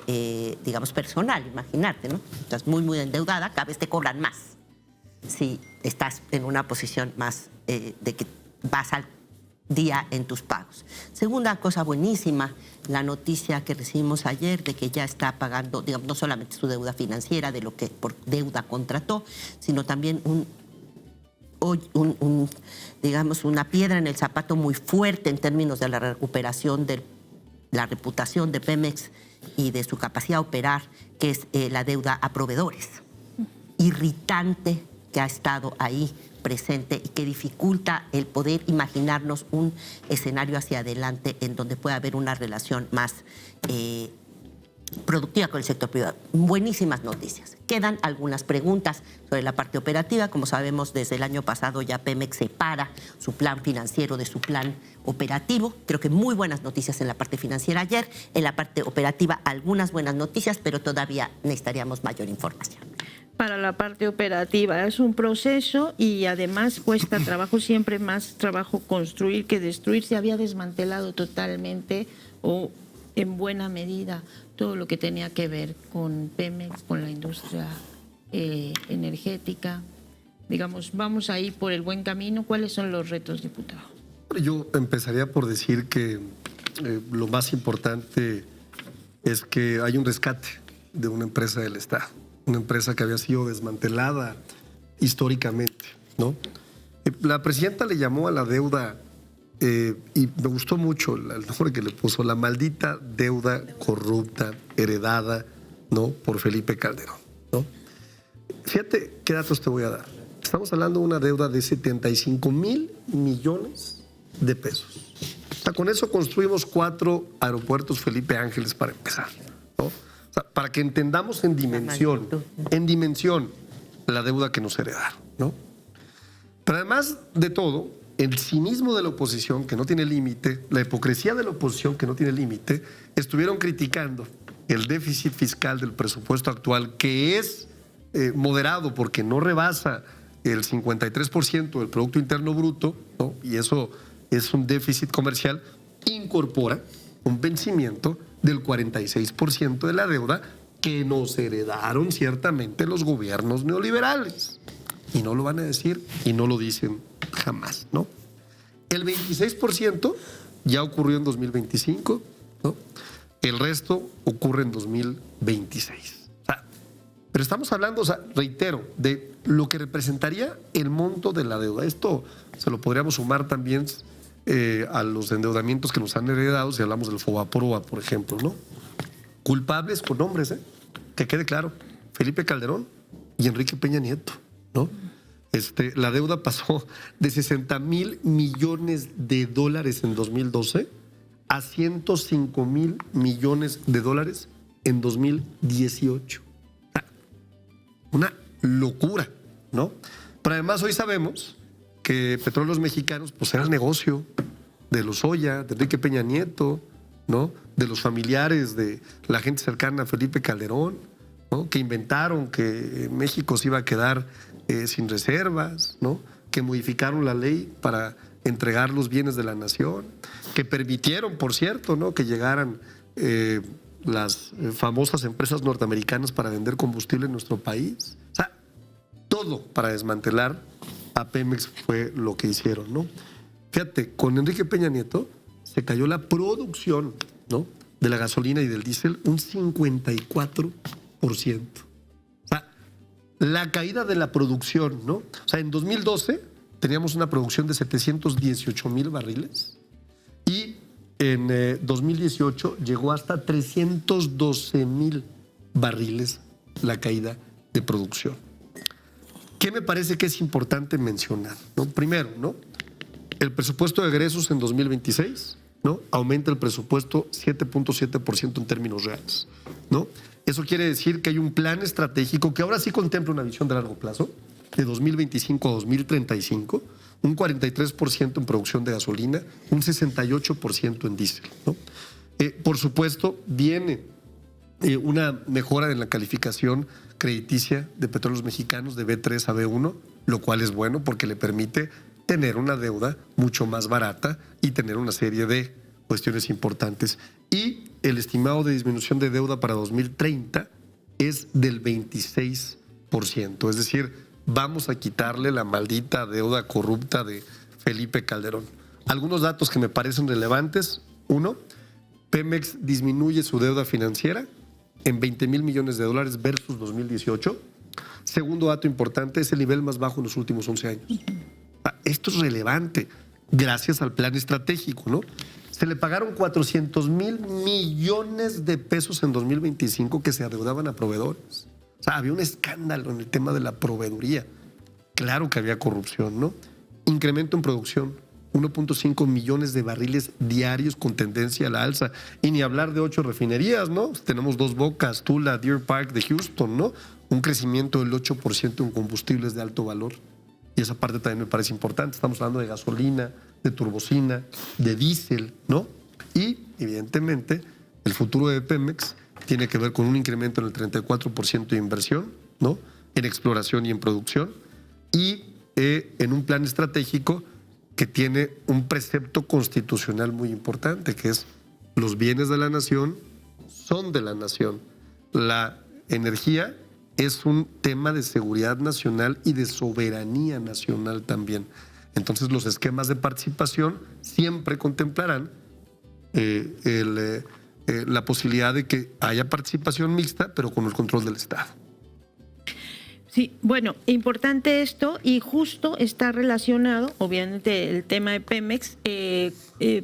digamos, personal. Imaginarte, ¿no? Estás muy, muy endeudada, cada vez te cobran más. Si estás en una posición más de que vas al día en tus pagos. Segunda cosa buenísima, la noticia que recibimos ayer de que ya está pagando, digamos, no solamente su deuda financiera, de lo que por deuda contrató, sino también digamos, una piedra en el zapato muy fuerte en términos de la recuperación de la reputación de Pemex y de su capacidad de operar, que es la deuda a proveedores. Irritante que ha estado ahí presente y que dificulta el poder imaginarnos un escenario hacia adelante en donde pueda haber una relación más productiva con el sector privado. Buenísimas noticias. Quedan algunas preguntas sobre la parte operativa. Como sabemos, desde el año pasado ya Pemex separa su plan financiero de su plan operativo. Creo que muy buenas noticias en la parte financiera ayer. En la parte operativa, algunas buenas noticias, pero todavía necesitaríamos mayor información. Para la parte operativa es un proceso y además cuesta trabajo, siempre más trabajo construir que destruir. Se había desmantelado totalmente o en buena medida todo lo que tenía que ver con Pemex, con la industria energética. Digamos, vamos ahí por el buen camino. ¿Cuáles son los retos, diputado? Yo empezaría por decir que lo más importante es que hay un rescate de una empresa del Estado, una empresa que había sido desmantelada históricamente, ¿no? La presidenta le llamó a la deuda, y me gustó mucho el nombre que le puso, la maldita deuda corrupta, heredada, ¿no?, por Felipe Calderón, ¿no? Fíjate qué datos te voy a dar. Estamos hablando de una deuda de 75,000 millones de pesos. O sea, con eso construimos 4 aeropuertos Felipe Ángeles para empezar, ¿no? O sea, para que entendamos en dimensión la deuda que nos heredaron, ¿no? Pero además de todo, el cinismo de la oposición, que no tiene límite, la hipocresía de la oposición, que no tiene límite, estuvieron criticando el déficit fiscal del presupuesto actual, que es moderado porque no rebasa el 53% del Producto Interno Bruto, ¿no? Y eso es un déficit comercial, incorpora un vencimiento del 46% de la deuda que nos heredaron ciertamente los gobiernos neoliberales. Y no lo van a decir y no lo dicen jamás, ¿no? El 26% ya ocurrió en 2025, ¿no? El resto ocurre en 2026. O sea, pero estamos hablando, o sea, reitero, de lo que representaría el monto de la deuda. Esto se lo podríamos sumar también a los endeudamientos que nos han heredado si hablamos del Fobaproa, por ejemplo, ¿no? Culpables con nombres, que quede claro, Felipe Calderón y Enrique Peña Nieto, ¿no? La deuda pasó de 60,000 millones de dólares en 2012 a 105,000 millones de dólares en 2018. Una locura, ¿no? Pero además hoy sabemos que Petróleos Mexicanos pues era el negocio de Lozoya, de Enrique Peña Nieto, ¿no? De los familiares de la gente cercana a Felipe Calderón, ¿no? Que inventaron que México se iba a quedar sin reservas, ¿no? Que modificaron la ley para entregar los bienes de la nación, que permitieron, por cierto, ¿no?, que llegaran las famosas empresas norteamericanas para vender combustible en nuestro país. O sea, todo para desmantelar a Pemex fue lo que hicieron, ¿no? Fíjate, con Enrique Peña Nieto se cayó la producción, ¿no?, de la gasolina y del diésel un 54%. O sea, la caída de la producción, ¿no? O sea, en 2012 teníamos una producción de 718,000 barriles y en 2018 llegó hasta 312,000 barriles la caída de producción. ¿Qué me parece que es importante mencionar? ¿No? Primero, ¿no? El presupuesto de egresos en 2026, ¿no? Aumenta el presupuesto 7.7% en términos reales, ¿no? Eso quiere decir que hay un plan estratégico que ahora sí contempla una visión de largo plazo, de 2025 a 2035, un 43% en producción de gasolina, un 68% en diésel, ¿no? Por supuesto, viene una mejora en la calificación crediticia de Petróleos Mexicanos de B3 a B1, lo cual es bueno porque le permite tener una deuda mucho más barata y tener una serie de cuestiones importantes. Y el estimado de disminución de deuda para 2030 es del 26%. Es decir, vamos a quitarle la maldita deuda corrupta de Felipe Calderón. Algunos datos que me parecen relevantes. Uno, Pemex disminuye su deuda financiera en $20,000 millones versus 2018. Segundo dato importante, es el nivel más bajo en los últimos 11 años. Esto es relevante gracias al plan estratégico, ¿no? Se le pagaron 400,000 millones de pesos en 2025 que se adeudaban a proveedores. O sea, había un escándalo en el tema de la proveeduría. Claro que había corrupción, ¿no? Incremento en producción, 1.5 millones de barriles diarios con tendencia a la alza. Y ni hablar de 8 refinerías, ¿no? Tenemos Dos Bocas, Tula, Deer Park de Houston, ¿no? Un crecimiento del 8% en combustibles de alto valor. Y esa parte también me parece importante. Estamos hablando de gasolina, de turbocina, de diésel, ¿no? Y, evidentemente, el futuro de Pemex tiene que ver con un incremento en el 34% de inversión, ¿no? En exploración y en producción. Y en un plan estratégico que tiene un precepto constitucional muy importante, que es los bienes de la nación son de la nación. La energía es un tema de seguridad nacional y de soberanía nacional también. Entonces, los esquemas de participación siempre contemplarán la posibilidad de que haya participación mixta, pero con el control del Estado. Sí, bueno, importante esto y justo está relacionado, obviamente, el tema de Pemex,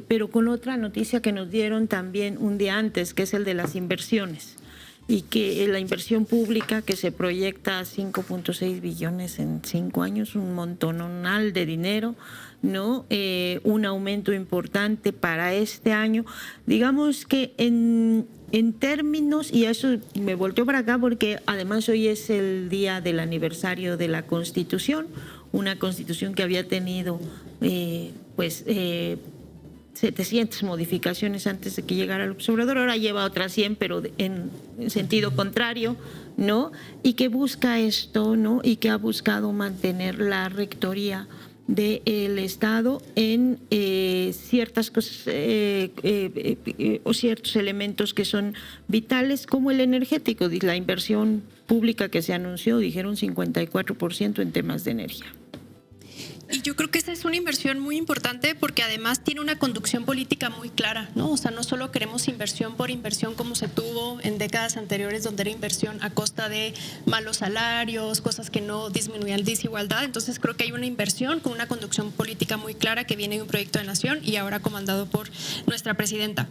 pero con otra noticia que nos dieron también un día antes, que es el de las inversiones. Y que la inversión pública que se proyecta a 5.6 billones en 5 años, un montonal de dinero, ¿no? Un aumento importante para este año. Digamos que en términos, y eso me volteo para acá porque además hoy es el día del aniversario de la Constitución, una Constitución que había tenido 700 modificaciones antes de que llegara el observador, ahora lleva otras 100, pero en sentido contrario, ¿no? Y que busca esto, ¿no? Y que ha buscado mantener la rectoría del Estado en ciertas cosas o ciertos elementos que son vitales, como el energético. La inversión pública que se anunció, dijeron 54% en temas de energía. Y yo creo que esta es una inversión muy importante porque además tiene una conducción política muy clara, ¿no? O sea, no solo queremos inversión por inversión como se tuvo en décadas anteriores, donde era inversión a costa de malos salarios, cosas que no disminuían la desigualdad. Entonces creo que hay una inversión con una conducción política muy clara que viene de un proyecto de nación y ahora comandado por nuestra presidenta.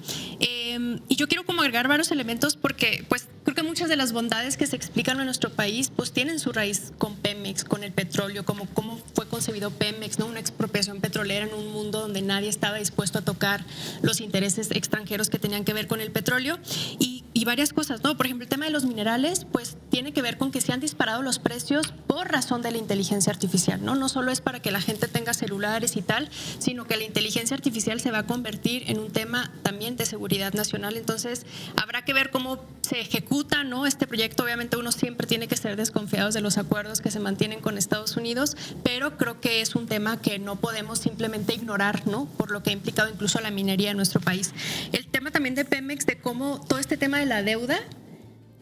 Y yo quiero como agregar varios elementos porque pues creo que muchas de las bondades que se explican en nuestro país pues tienen su raíz con Pemex, con el petróleo, como cómo fue concebido Pemex, ¿no? Una expropiación petrolera en un mundo donde nadie estaba dispuesto a tocar los intereses extranjeros que tenían que ver con el petróleo y varias cosas, ¿no? Por ejemplo, el tema de los minerales, pues tiene que ver con que se han disparado los precios por razón de la inteligencia artificial, ¿no? No solo es para que la gente tenga celulares y tal, sino que la inteligencia artificial se va a convertir en un tema también de seguridad nacional. Entonces, habrá que ver cómo se ejecuta, ¿no? Este proyecto. Obviamente uno siempre tiene que ser desconfiados de los acuerdos que se mantienen con Estados Unidos, pero creo que es un tema que no podemos simplemente ignorar, ¿no? Por lo que ha implicado incluso la minería en nuestro país. El tema también de Pemex, de cómo todo este tema de la deuda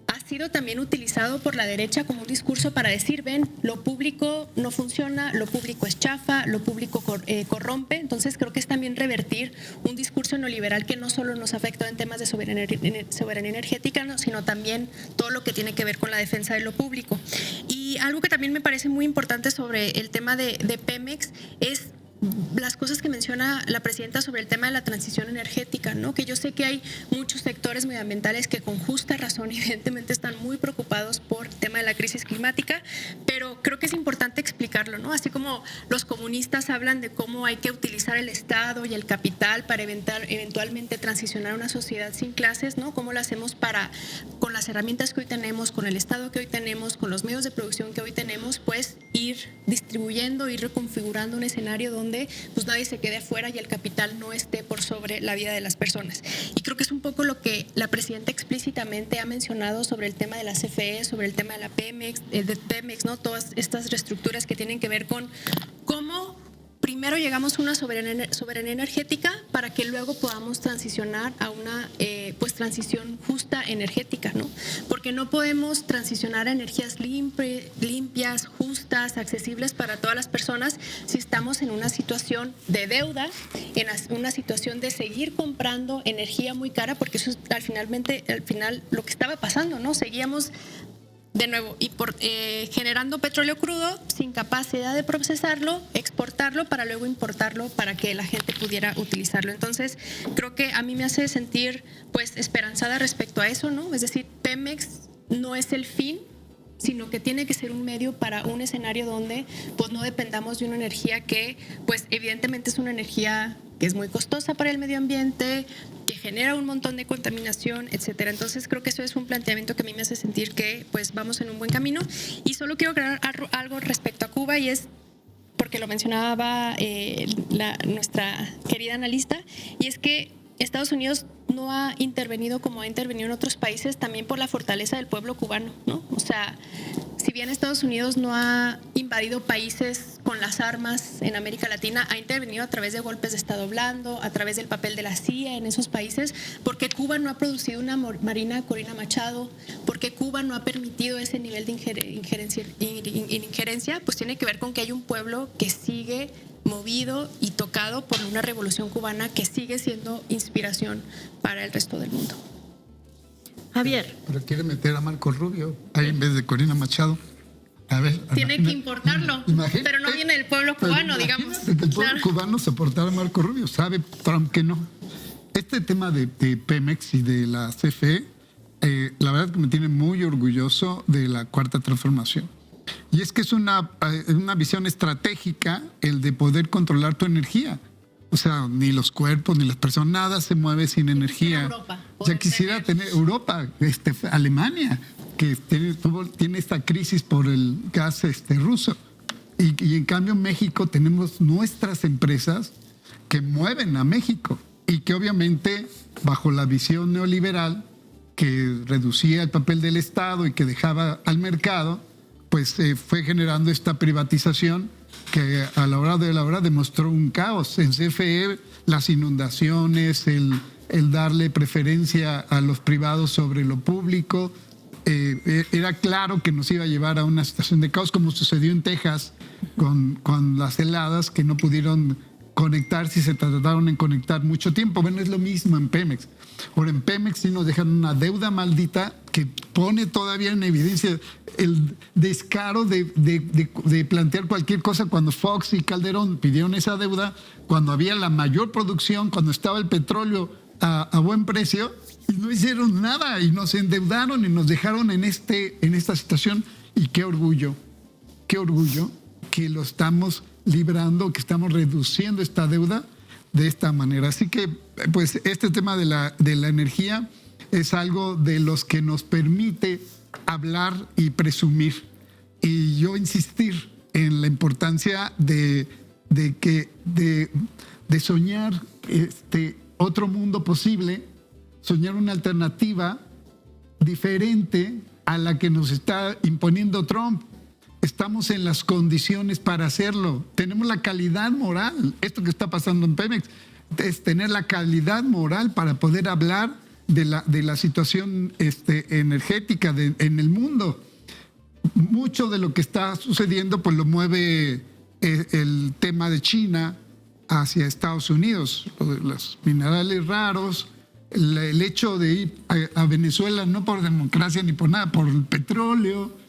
ha sido también utilizado por la derecha como un discurso para decir, ven, lo público no funciona, lo público es chafa, lo público corrompe. Entonces creo que es también revertir un discurso neoliberal que no solo nos afectó en temas de soberanía energética, ¿no? Sino también todo lo que tiene que ver con la defensa de lo público. Y Y algo que también me parece muy importante sobre el tema de Pemex es las cosas que menciona la presidenta sobre el tema de la transición energética, ¿no? Que yo sé que hay muchos sectores medioambientales que con justa razón evidentemente están muy preocupados por el tema de la crisis climática, pero creo que es importante explicarlo, ¿no? Así como los comunistas hablan de cómo hay que utilizar el Estado y el capital para eventualmente transicionar a una sociedad sin clases, ¿no? ¿Cómo lo hacemos con las herramientas que hoy tenemos, con el Estado que hoy tenemos, con los medios de producción que hoy tenemos, pues ir distribuyendo, ir reconfigurando un escenario donde pues nadie se quede afuera y el capital no esté por sobre la vida de las personas. Y creo que es un poco lo que la presidenta explícitamente ha mencionado sobre el tema de la CFE, sobre el tema de la Pemex, ¿no? Todas estas reestructuras que tienen que ver con cómo primero llegamos a una soberanía energética para que luego podamos transicionar a una pues transición justa energética, ¿no? Porque no podemos transicionar a energías limpias, justas, accesibles para todas las personas si estamos en una situación de deuda, en una situación de seguir comprando energía muy cara, porque eso es al final lo que estaba pasando, ¿no? Seguíamos de nuevo, y generando petróleo crudo sin capacidad de procesarlo, exportarlo para luego importarlo para que la gente pudiera utilizarlo. Entonces, creo que a mí me hace sentir pues esperanzada respecto a eso, ¿no? Es decir, Pemex no es el fin, sino que tiene que ser un medio para un escenario donde pues no dependamos de una energía que pues evidentemente es una energía que es muy costosa para el medio ambiente, que genera un montón de contaminación, etcétera. Entonces creo que eso es un planteamiento que a mí me hace sentir que pues vamos en un buen camino. Y solo quiero aclarar algo respecto a Cuba, y es porque lo mencionaba nuestra querida analista, y es que Estados Unidos no ha intervenido como ha intervenido en otros países, también por la fortaleza del pueblo cubano, ¿no? O sea, si bien Estados Unidos no ha invadido países con las armas en América Latina, ha intervenido a través de golpes de Estado blando, a través del papel de la CIA en esos países, porque Cuba no ha producido una Marina Corina Machado, porque Cuba no ha permitido ese nivel de injerencia, pues tiene que ver con que hay un pueblo que sigue movido y tocado por una revolución cubana que sigue siendo inspiración para el resto del mundo. Javier. Pero quiere meter a Marco Rubio ahí en vez de Corina Machado. A ver, tiene que importarlo, pero no viene del pueblo cubano, digamos. Que el pueblo cubano soportara a Marco Rubio, sabe Trump que no. Este tema de Pemex y de la CFE, la verdad que me tiene muy orgulloso de la Cuarta Transformación. Y es que es una visión estratégica el de poder controlar tu energía. O sea, ni los cuerpos, ni las personas, nada se mueve sin energía. Europa, o sea, quisiera tener Europa, Alemania, que tiene esta crisis por el gas ruso. Y en cambio México tenemos nuestras empresas que mueven a México y que obviamente bajo la visión neoliberal que reducía el papel del Estado y que dejaba al mercado, pues fue generando esta privatización que a la hora de la hora demostró un caos. En CFE, las inundaciones, el darle preferencia a los privados sobre lo público, era claro que nos iba a llevar a una situación de caos, como sucedió en Texas con las heladas que no pudieron conectarse y se tardaron en conectar mucho tiempo. Bueno, es lo mismo en Pemex. Ahora, en Pemex sí nos dejan una deuda maldita que pone todavía en evidencia el descaro de plantear cualquier cosa cuando Fox y Calderón pidieron esa deuda, cuando había la mayor producción, cuando estaba el petróleo a buen precio, y no hicieron nada y nos endeudaron y nos dejaron en esta situación. Y qué orgullo que lo estamos librando, que estamos reduciendo esta deuda de esta manera. Así que, pues, este tema de la energía es algo de los que nos permite hablar y presumir. Y yo insistir en la importancia de soñar otro mundo posible, soñar una alternativa diferente a la que nos está imponiendo Trump. Estamos en las condiciones para hacerlo. Tenemos la calidad moral. Esto que está pasando en Pemex es tener la calidad moral para poder hablar de la situación energética en el mundo. Mucho de lo que está sucediendo pues lo mueve el tema de China hacia Estados Unidos, los minerales raros, el hecho de ir a Venezuela no por democracia ni por nada, por el petróleo.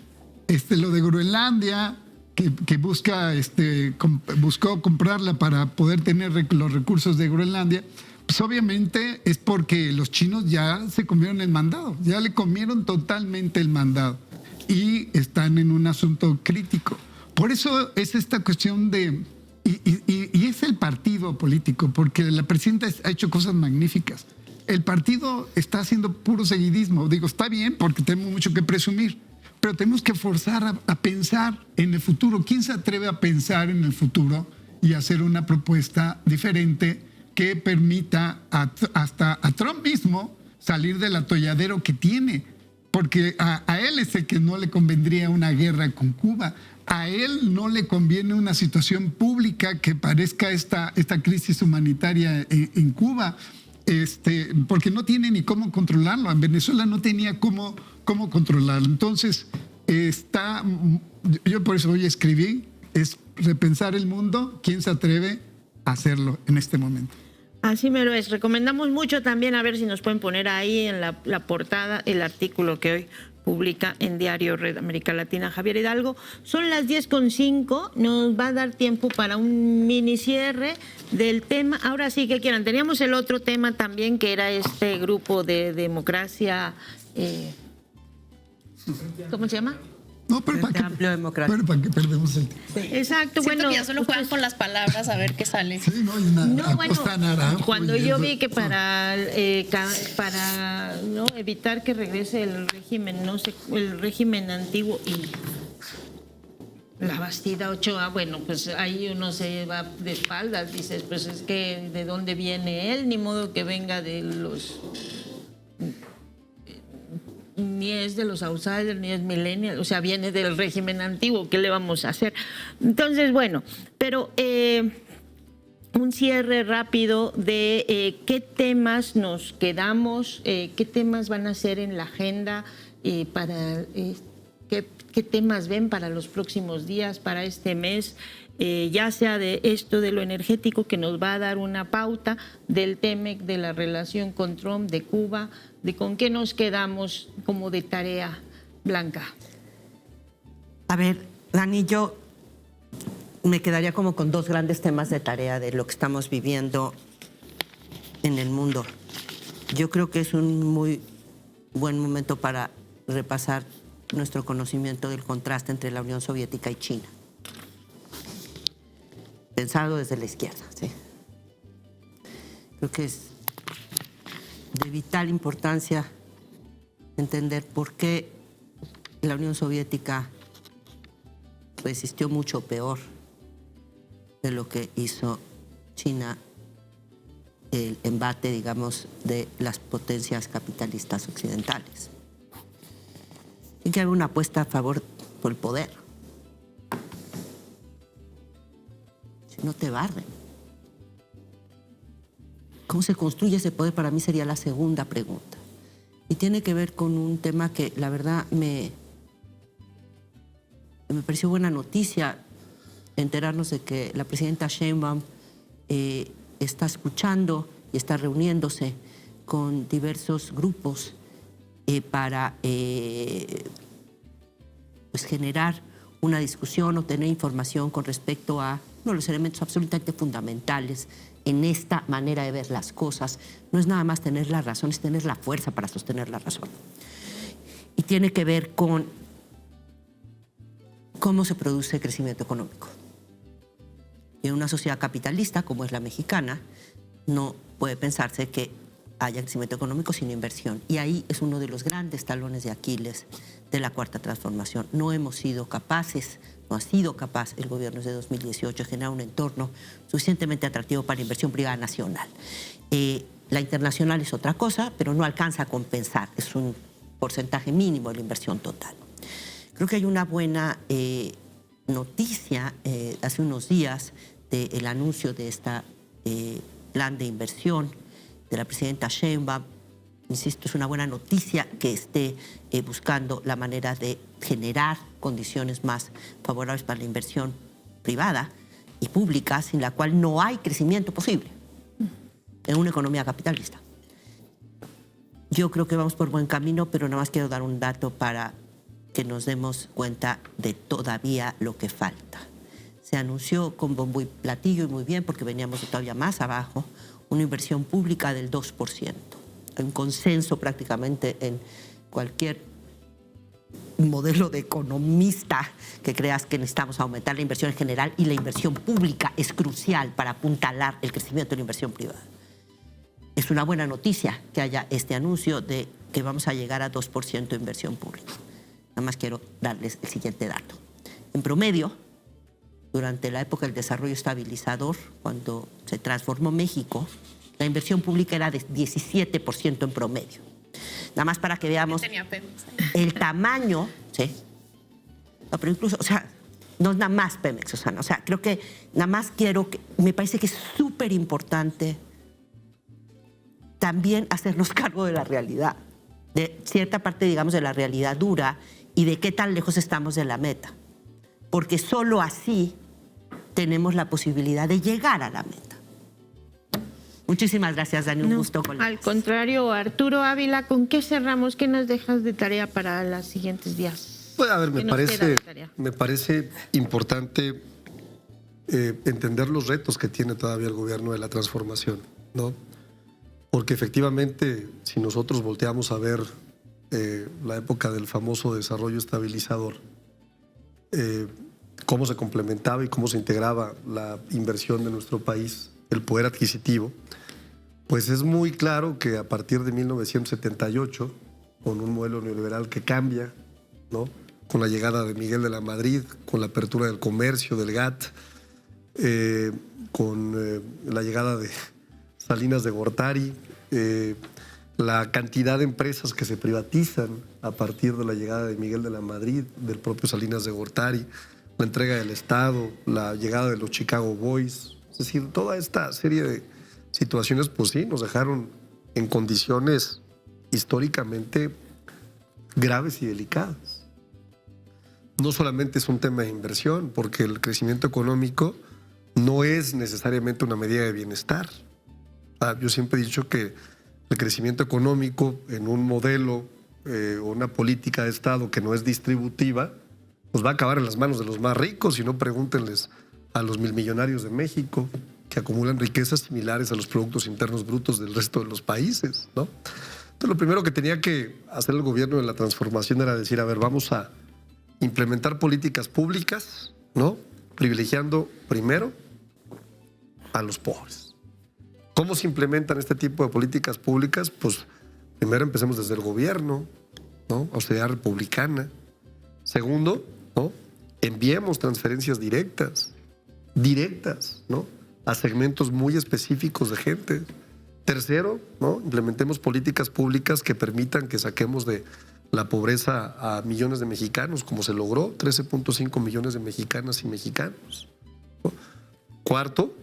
lo de Groenlandia, que buscó comprarla para poder tener los recursos de Groenlandia, pues obviamente es porque los chinos ya se comieron el mandado, ya le comieron totalmente el mandado y están en un asunto crítico. Por eso es esta cuestión de... Y es el partido político, porque la presidenta ha hecho cosas magníficas. El partido está haciendo puro seguidismo. Digo, está bien porque tenemos mucho que presumir, pero tenemos que forzar a pensar en el futuro. ¿Quién se atreve a pensar en el futuro y hacer una propuesta diferente que permita hasta a Trump mismo salir del atolladero que tiene? Porque a él es el que no le convendría una guerra con Cuba. A él no le conviene una situación pública que parezca esta crisis humanitaria en Cuba, porque no tiene ni cómo controlarlo. En Venezuela no tenía cómo controlarlo. Entonces, yo por eso hoy escribí, es repensar el mundo. ¿Quién se atreve a hacerlo en este momento? Así me lo es. Recomendamos mucho también, a ver si nos pueden poner ahí en la portada el artículo que hoy publica en Diario Red América Latina Javier Hidalgo. Son las 10:05, nos va a dar tiempo para un mini cierre del tema. Ahora sí que quieran. Teníamos el otro tema también, que era este grupo de democracia, ¿cómo se llama? No, pero ¿para qué perdemos el tiempo? Sí. Exacto, Siento bueno. que ya solo juegan con las palabras a ver qué sale. Sí, no, y una Bueno, costa naranjo. cuando y yo eso. vi que para ¿no? evitar que regrese el régimen, no sé, el régimen antiguo y la Bastida Ochoa, bueno, pues ahí uno se va de espaldas, dices, pues es que ¿de dónde viene él? Ni modo que venga de los... Ni es de los outsiders, ni es millennial, o sea, viene del régimen antiguo, ¿qué le vamos a hacer? Entonces, bueno, pero un cierre rápido de qué temas nos quedamos, qué temas van a ser en la agenda, qué temas ven para los próximos días, para este mes, ya sea de esto de lo energético, que nos va a dar una pauta, del TEMEC, de la relación con Trump, de Cuba, de con qué nos quedamos como de tarea, Blanca. A ver, Dani, yo me quedaría como con dos grandes temas de tarea de lo que estamos viviendo en el mundo. Yo creo que es un muy buen momento para repasar nuestro conocimiento del contraste entre la Unión Soviética y China. Pensado desde la izquierda, ¿sí? Creo que es de vital importancia entender por qué la Unión Soviética resistió mucho peor de lo que hizo China el embate, digamos, de las potencias capitalistas occidentales. Tiene que haber una apuesta a favor por el poder. Si no te barren. ¿Cómo se construye ese poder? Para mí sería la segunda pregunta. Y tiene que ver con un tema que la verdad me pareció buena noticia enterarnos de que la presidenta Sheinbaum está escuchando y está reuniéndose con diversos grupos para pues generar una discusión o tener información con respecto a uno de los elementos absolutamente fundamentales en esta manera de ver las cosas. No es nada más tener la razón, es tener la fuerza para sostener la razón. Y tiene que ver con cómo se produce el crecimiento económico. Y en una sociedad capitalista como es la mexicana, no puede pensarse que haya crecimiento económico sin inversión. Y ahí es uno de los grandes talones de Aquiles de la Cuarta Transformación. No hemos sido capaces, no ha sido capaz el gobierno desde 2018 de generar un entorno suficientemente atractivo para inversión privada nacional. La internacional es otra cosa, pero no alcanza a compensar. Es un porcentaje mínimo de la inversión total. Creo que hay una buena noticia hace unos días del anuncio de este plan de inversión de la presidenta Sheinbaum. Insisto, es una buena noticia que esté buscando la manera de generar condiciones más favorables para la inversión privada y pública, sin la cual no hay crecimiento posible en una economía capitalista. Yo creo que vamos por buen camino, pero nada más quiero dar un dato para que nos demos cuenta de todavía lo que falta. Se anunció con bombo y platillo y muy bien, porque veníamos todavía más abajo, una inversión pública del 2%. Hay un consenso prácticamente en cualquier modelo de economista que creas que necesitamos aumentar la inversión en general, y la inversión pública es crucial para apuntalar el crecimiento de la inversión privada. Es una buena noticia que haya este anuncio de que vamos a llegar a 2% de inversión pública. Nada más quiero darles el siguiente dato. En promedio, durante la época del desarrollo estabilizador, cuando se transformó México, la inversión pública era de 17% en promedio. Nada más para que veamos el tamaño, ¿sí? No, pero incluso, o sea, no es nada más Pemex, Susana. O sea, creo que nada más me parece que es súper importante también hacernos cargo de la realidad, de cierta parte, digamos, de la realidad dura y de qué tan lejos estamos de la meta. Porque solo así tenemos la posibilidad de llegar a la meta. Muchísimas gracias, Dani. Un gusto, colegas. Al contrario, Arturo Ávila, ¿con qué cerramos? ¿Qué nos dejas de tarea para los siguientes días? Pues, a ver, me parece importante entender los retos que tiene todavía el gobierno de la transformación, ¿no? Porque efectivamente, si nosotros volteamos a ver la época del famoso desarrollo estabilizador, cómo se complementaba y cómo se integraba la inversión de nuestro país, el poder adquisitivo, pues es muy claro que a partir de 1978, con un modelo neoliberal que cambia, ¿no? Con la llegada de Miguel de la Madrid, con la apertura del comercio, del GATT, con la llegada de Salinas de Gortari, la cantidad de empresas que se privatizan a partir de la llegada de Miguel de la Madrid, del propio Salinas de Gortari, la entrega del Estado, la llegada de los Chicago Boys. Es decir, toda esta serie de situaciones, pues sí, nos dejaron en condiciones históricamente graves y delicadas. No solamente es un tema de inversión, porque el crecimiento económico no es necesariamente una medida de bienestar. Yo siempre he dicho que el crecimiento económico en un modelo o una política de Estado que no es distributiva, pues va a acabar en las manos de los más ricos, y no pregúntenles a los milmillonarios de México, que acumulan riquezas similares a los productos internos brutos del resto de los países, ¿no? Entonces, lo primero que tenía que hacer el gobierno de la transformación era decir, a ver, vamos a implementar políticas públicas, ¿no? Privilegiando primero a los pobres. ¿Cómo se implementan este tipo de políticas públicas? Pues primero empecemos desde el gobierno, ¿no? Austeridad republicana. Segundo, ¿no? Enviemos transferencias directas, ¿no? A segmentos muy específicos de gente. Tercero, ¿no? Implementemos políticas públicas que permitan que saquemos de la pobreza a millones de mexicanos, como se logró, 13.5 millones de mexicanas y mexicanos, ¿no? Cuarto,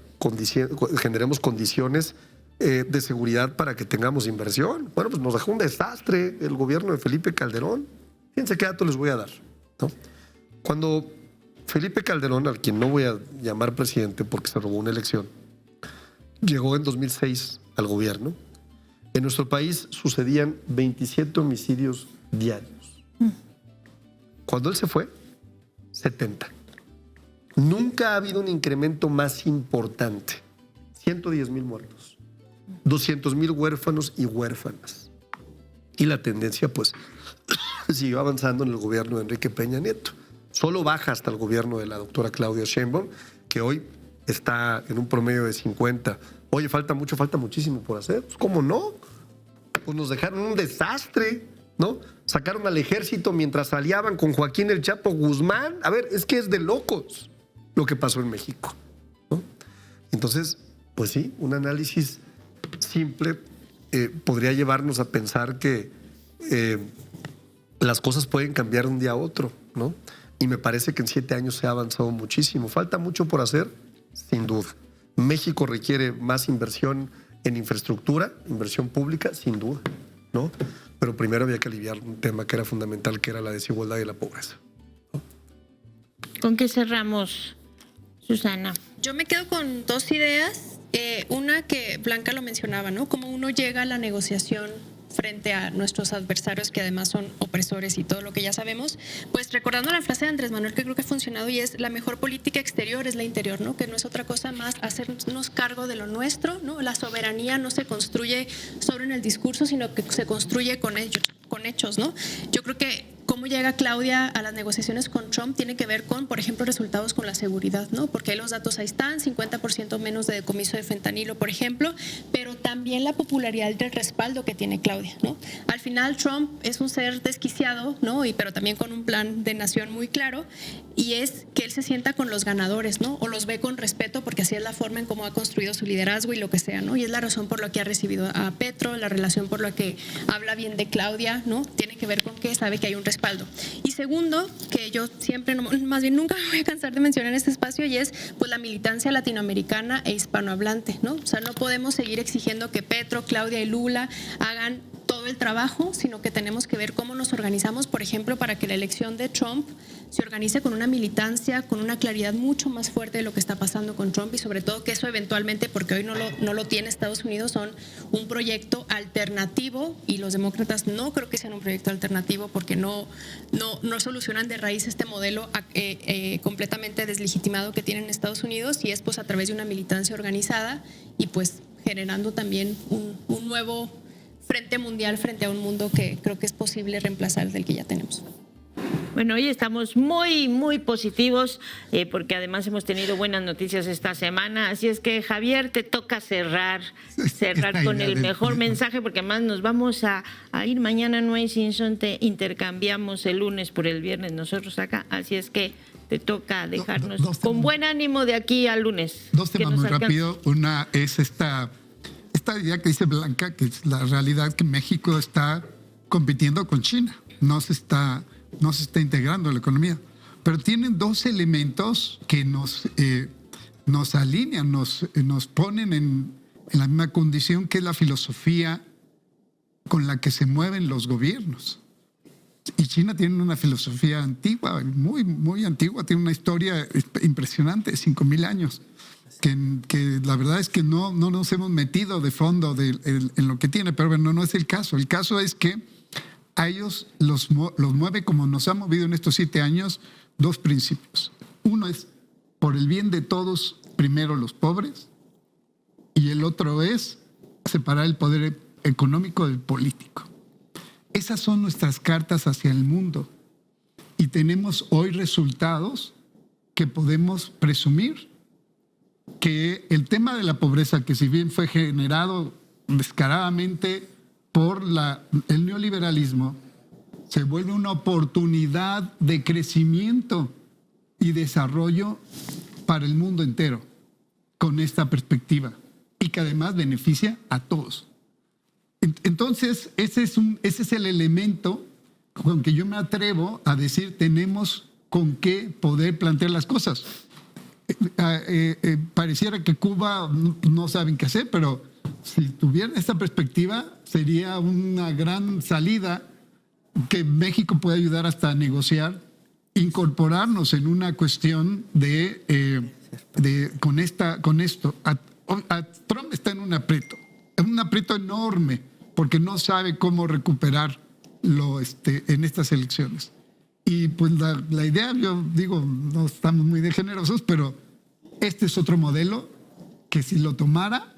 generemos condiciones de seguridad para que tengamos inversión. Bueno, pues nos dejó un desastre el gobierno de Felipe Calderón. Fíjense qué dato les voy a dar, ¿no? Cuando Felipe Calderón, al quien no voy a llamar presidente porque se robó una elección, llegó en 2006 al gobierno, en nuestro país sucedían 27 homicidios diarios. Cuando él se fue, 70. Nunca ha habido un incremento más importante. 110,000 muertos, 200,000 huérfanos y huérfanas. Y la tendencia, pues, siguió avanzando en el gobierno de Enrique Peña Nieto. Solo baja hasta el gobierno de la doctora Claudia Sheinbaum, que hoy está en un promedio de 50. Oye, falta muchísimo por hacer. Pues, ¿cómo no? Pues nos dejaron un desastre, ¿no? Sacaron al ejército mientras aliaban con Joaquín El Chapo Guzmán. A ver, es que es de locos lo que pasó en México, ¿no? Entonces, pues sí, un análisis simple podría llevarnos a pensar que las cosas pueden cambiar de un día a otro, ¿no? Y me parece que en 7 años se ha avanzado muchísimo. Falta mucho por hacer, sin duda. México requiere más inversión en infraestructura, inversión pública, sin duda, ¿no? Pero primero había que aliviar un tema que era fundamental, que era la desigualdad y la pobreza, ¿no? ¿Con qué cerramos, Susana? Yo me quedo con 2 ideas. Una que Blanca lo mencionaba, ¿no? Como uno llega a la negociación frente a nuestros adversarios, que además son opresores y todo lo que ya sabemos, pues recordando la frase de Andrés Manuel, que creo que ha funcionado y es: la mejor política exterior es la interior, ¿no? Que no es otra cosa más hacernos cargo de lo nuestro, ¿no? La soberanía no se construye solo en el discurso, sino que se construye con hechos, ¿no? Yo creo que cómo llega Claudia a las negociaciones con Trump tiene que ver con, por ejemplo, resultados con la seguridad, ¿no? Porque los datos ahí están, 50% menos de decomiso de fentanilo, por ejemplo, pero también la popularidad del respaldo que tiene Claudia, ¿no? Al final Trump es un ser desquiciado, ¿no? Pero también con un plan de nación muy claro, y es que él se sienta con los ganadores, ¿no? O los ve con respeto, porque así es la forma en cómo ha construido su liderazgo y lo que sea, ¿no? Y es la razón por la que ha recibido a Petro, la relación por la que habla bien de Claudia, ¿no? Tiene que ver con que sabe que hay un respaldo. Y segundo, que yo siempre, más bien nunca me voy a cansar de mencionar en este espacio, y es pues la militancia latinoamericana e hispanohablante, ¿no? O sea, no podemos seguir exigiendo que Petro, Claudia y Lula hagan todo el trabajo, sino que tenemos que ver cómo nos organizamos, por ejemplo, para que la elección de Trump se organice con una militancia, con una claridad mucho más fuerte de lo que está pasando con Trump, y sobre todo que eso eventualmente, porque hoy no lo tiene Estados Unidos, son un proyecto alternativo, y los demócratas no creo que sean un proyecto alternativo, porque no solucionan de raíz este modelo completamente deslegitimado que tienen en Estados Unidos, y es pues a través de una militancia organizada y pues generando también un nuevo frente mundial frente a un mundo que creo que es posible reemplazar del que ya tenemos. Bueno, hoy estamos muy positivos porque además hemos tenido buenas noticias esta semana. Así es que, Javier, te toca cerrar con el mejor mensaje, porque además nos vamos a ir mañana, no hay Simpson, te intercambiamos el lunes por el viernes nosotros acá. Así es que te toca dejarnos con buen ánimo de aquí al lunes. Dos temas muy rápido. Una es esta idea que dice Blanca, que es la realidad que México está compitiendo con China. No se está integrando a la economía. Pero tienen dos elementos que nos alinean, nos ponen en la misma condición, que es la filosofía con la que se mueven los gobiernos. Y China tiene una filosofía antigua, muy antigua, tiene una historia impresionante, 5,000 años, que la verdad es que no nos hemos metido de fondo en lo que tiene, pero bueno, no es el caso. El caso es que a ellos los mueve, como nos ha movido en estos 7 años, dos principios. Uno es, por el bien de todos, primero los pobres, y el otro es separar el poder económico del político. Esas son nuestras cartas hacia el mundo, y tenemos hoy resultados que podemos presumir. Que el tema de la pobreza, que si bien fue generado descaradamente por el neoliberalismo, se vuelve una oportunidad de crecimiento y desarrollo para el mundo entero, con esta perspectiva, y que además beneficia a todos. Entonces, ese es el elemento con que yo me atrevo a decir: tenemos con qué poder plantear las cosas. Pareciera que Cuba no saben qué hacer, pero si tuvieran esta perspectiva, sería una gran salida que México puede ayudar hasta a negociar, incorporarnos en una cuestión con esto. Trump está en un aprieto enorme, porque no sabe cómo recuperarlo en estas elecciones. Y pues la idea, yo digo, no estamos muy generosos, pero este es otro modelo que, si lo tomara,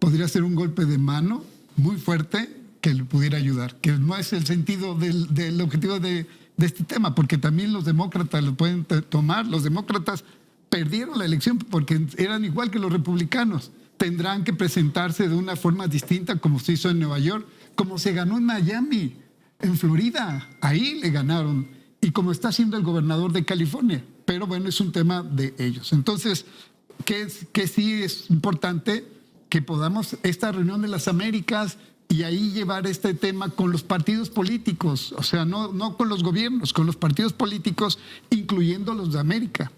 podría ser un golpe de mano muy fuerte que le pudiera ayudar, que no es el sentido del objetivo de este tema, porque también los demócratas lo pueden tomar. Los demócratas perdieron la elección porque eran igual que los republicanos. Tendrán que presentarse de una forma distinta, como se hizo en Nueva York, como se ganó en Miami, en Florida. Ahí le ganaron. Y como está haciendo el gobernador de California. Pero bueno, es un tema de ellos. Entonces, que sí es importante que podamos esta reunión de las Américas y ahí llevar este tema con los partidos políticos. O sea, no con los gobiernos, con los partidos políticos, incluyendo los de América.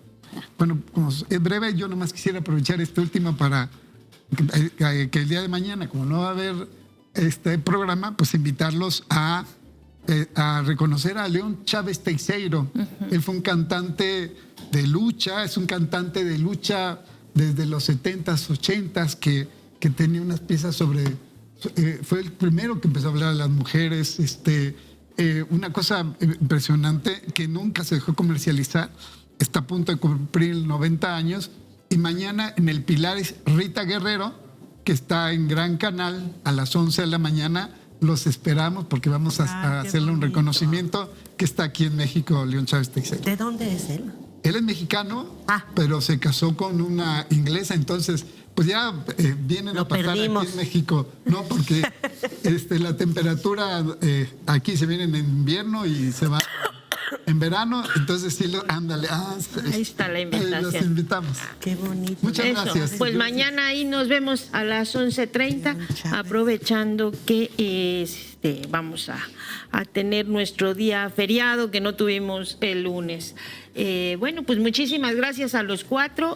Bueno, como es breve, yo nomás quisiera aprovechar esta última para que el día de mañana, como no va a haber este programa, pues invitarlos a reconocer a León Chávez Teixeiro. Él fue un cantante de lucha, es un cantante de lucha desde los 70s, 80s, que tenía unas piezas sobre fue el primero que empezó a hablar a las mujeres. Una cosa impresionante que nunca se dejó comercializar. Está a punto de cumplir 90 años. Y mañana en el Pilar es Rita Guerrero, que está en Gran Canal a las 11 de la mañana. Los esperamos porque vamos a hacerle un reconocimiento, que está aquí en México, León Chávez Teixeira. ¿De dónde es él? Él es mexicano, pero se casó con una inglesa, entonces pues ya vienen a pasar aquí en México, ¿no? Porque la temperatura aquí se viene en invierno y se va en verano, entonces sí, ándale. Ahí está la invitación. Los invitamos. Qué bonito. Muchas gracias. Pues mañana ahí nos vemos a las 11:30, aprovechando que vamos a tener nuestro día feriado que no tuvimos el lunes. Bueno, pues muchísimas gracias a los 4.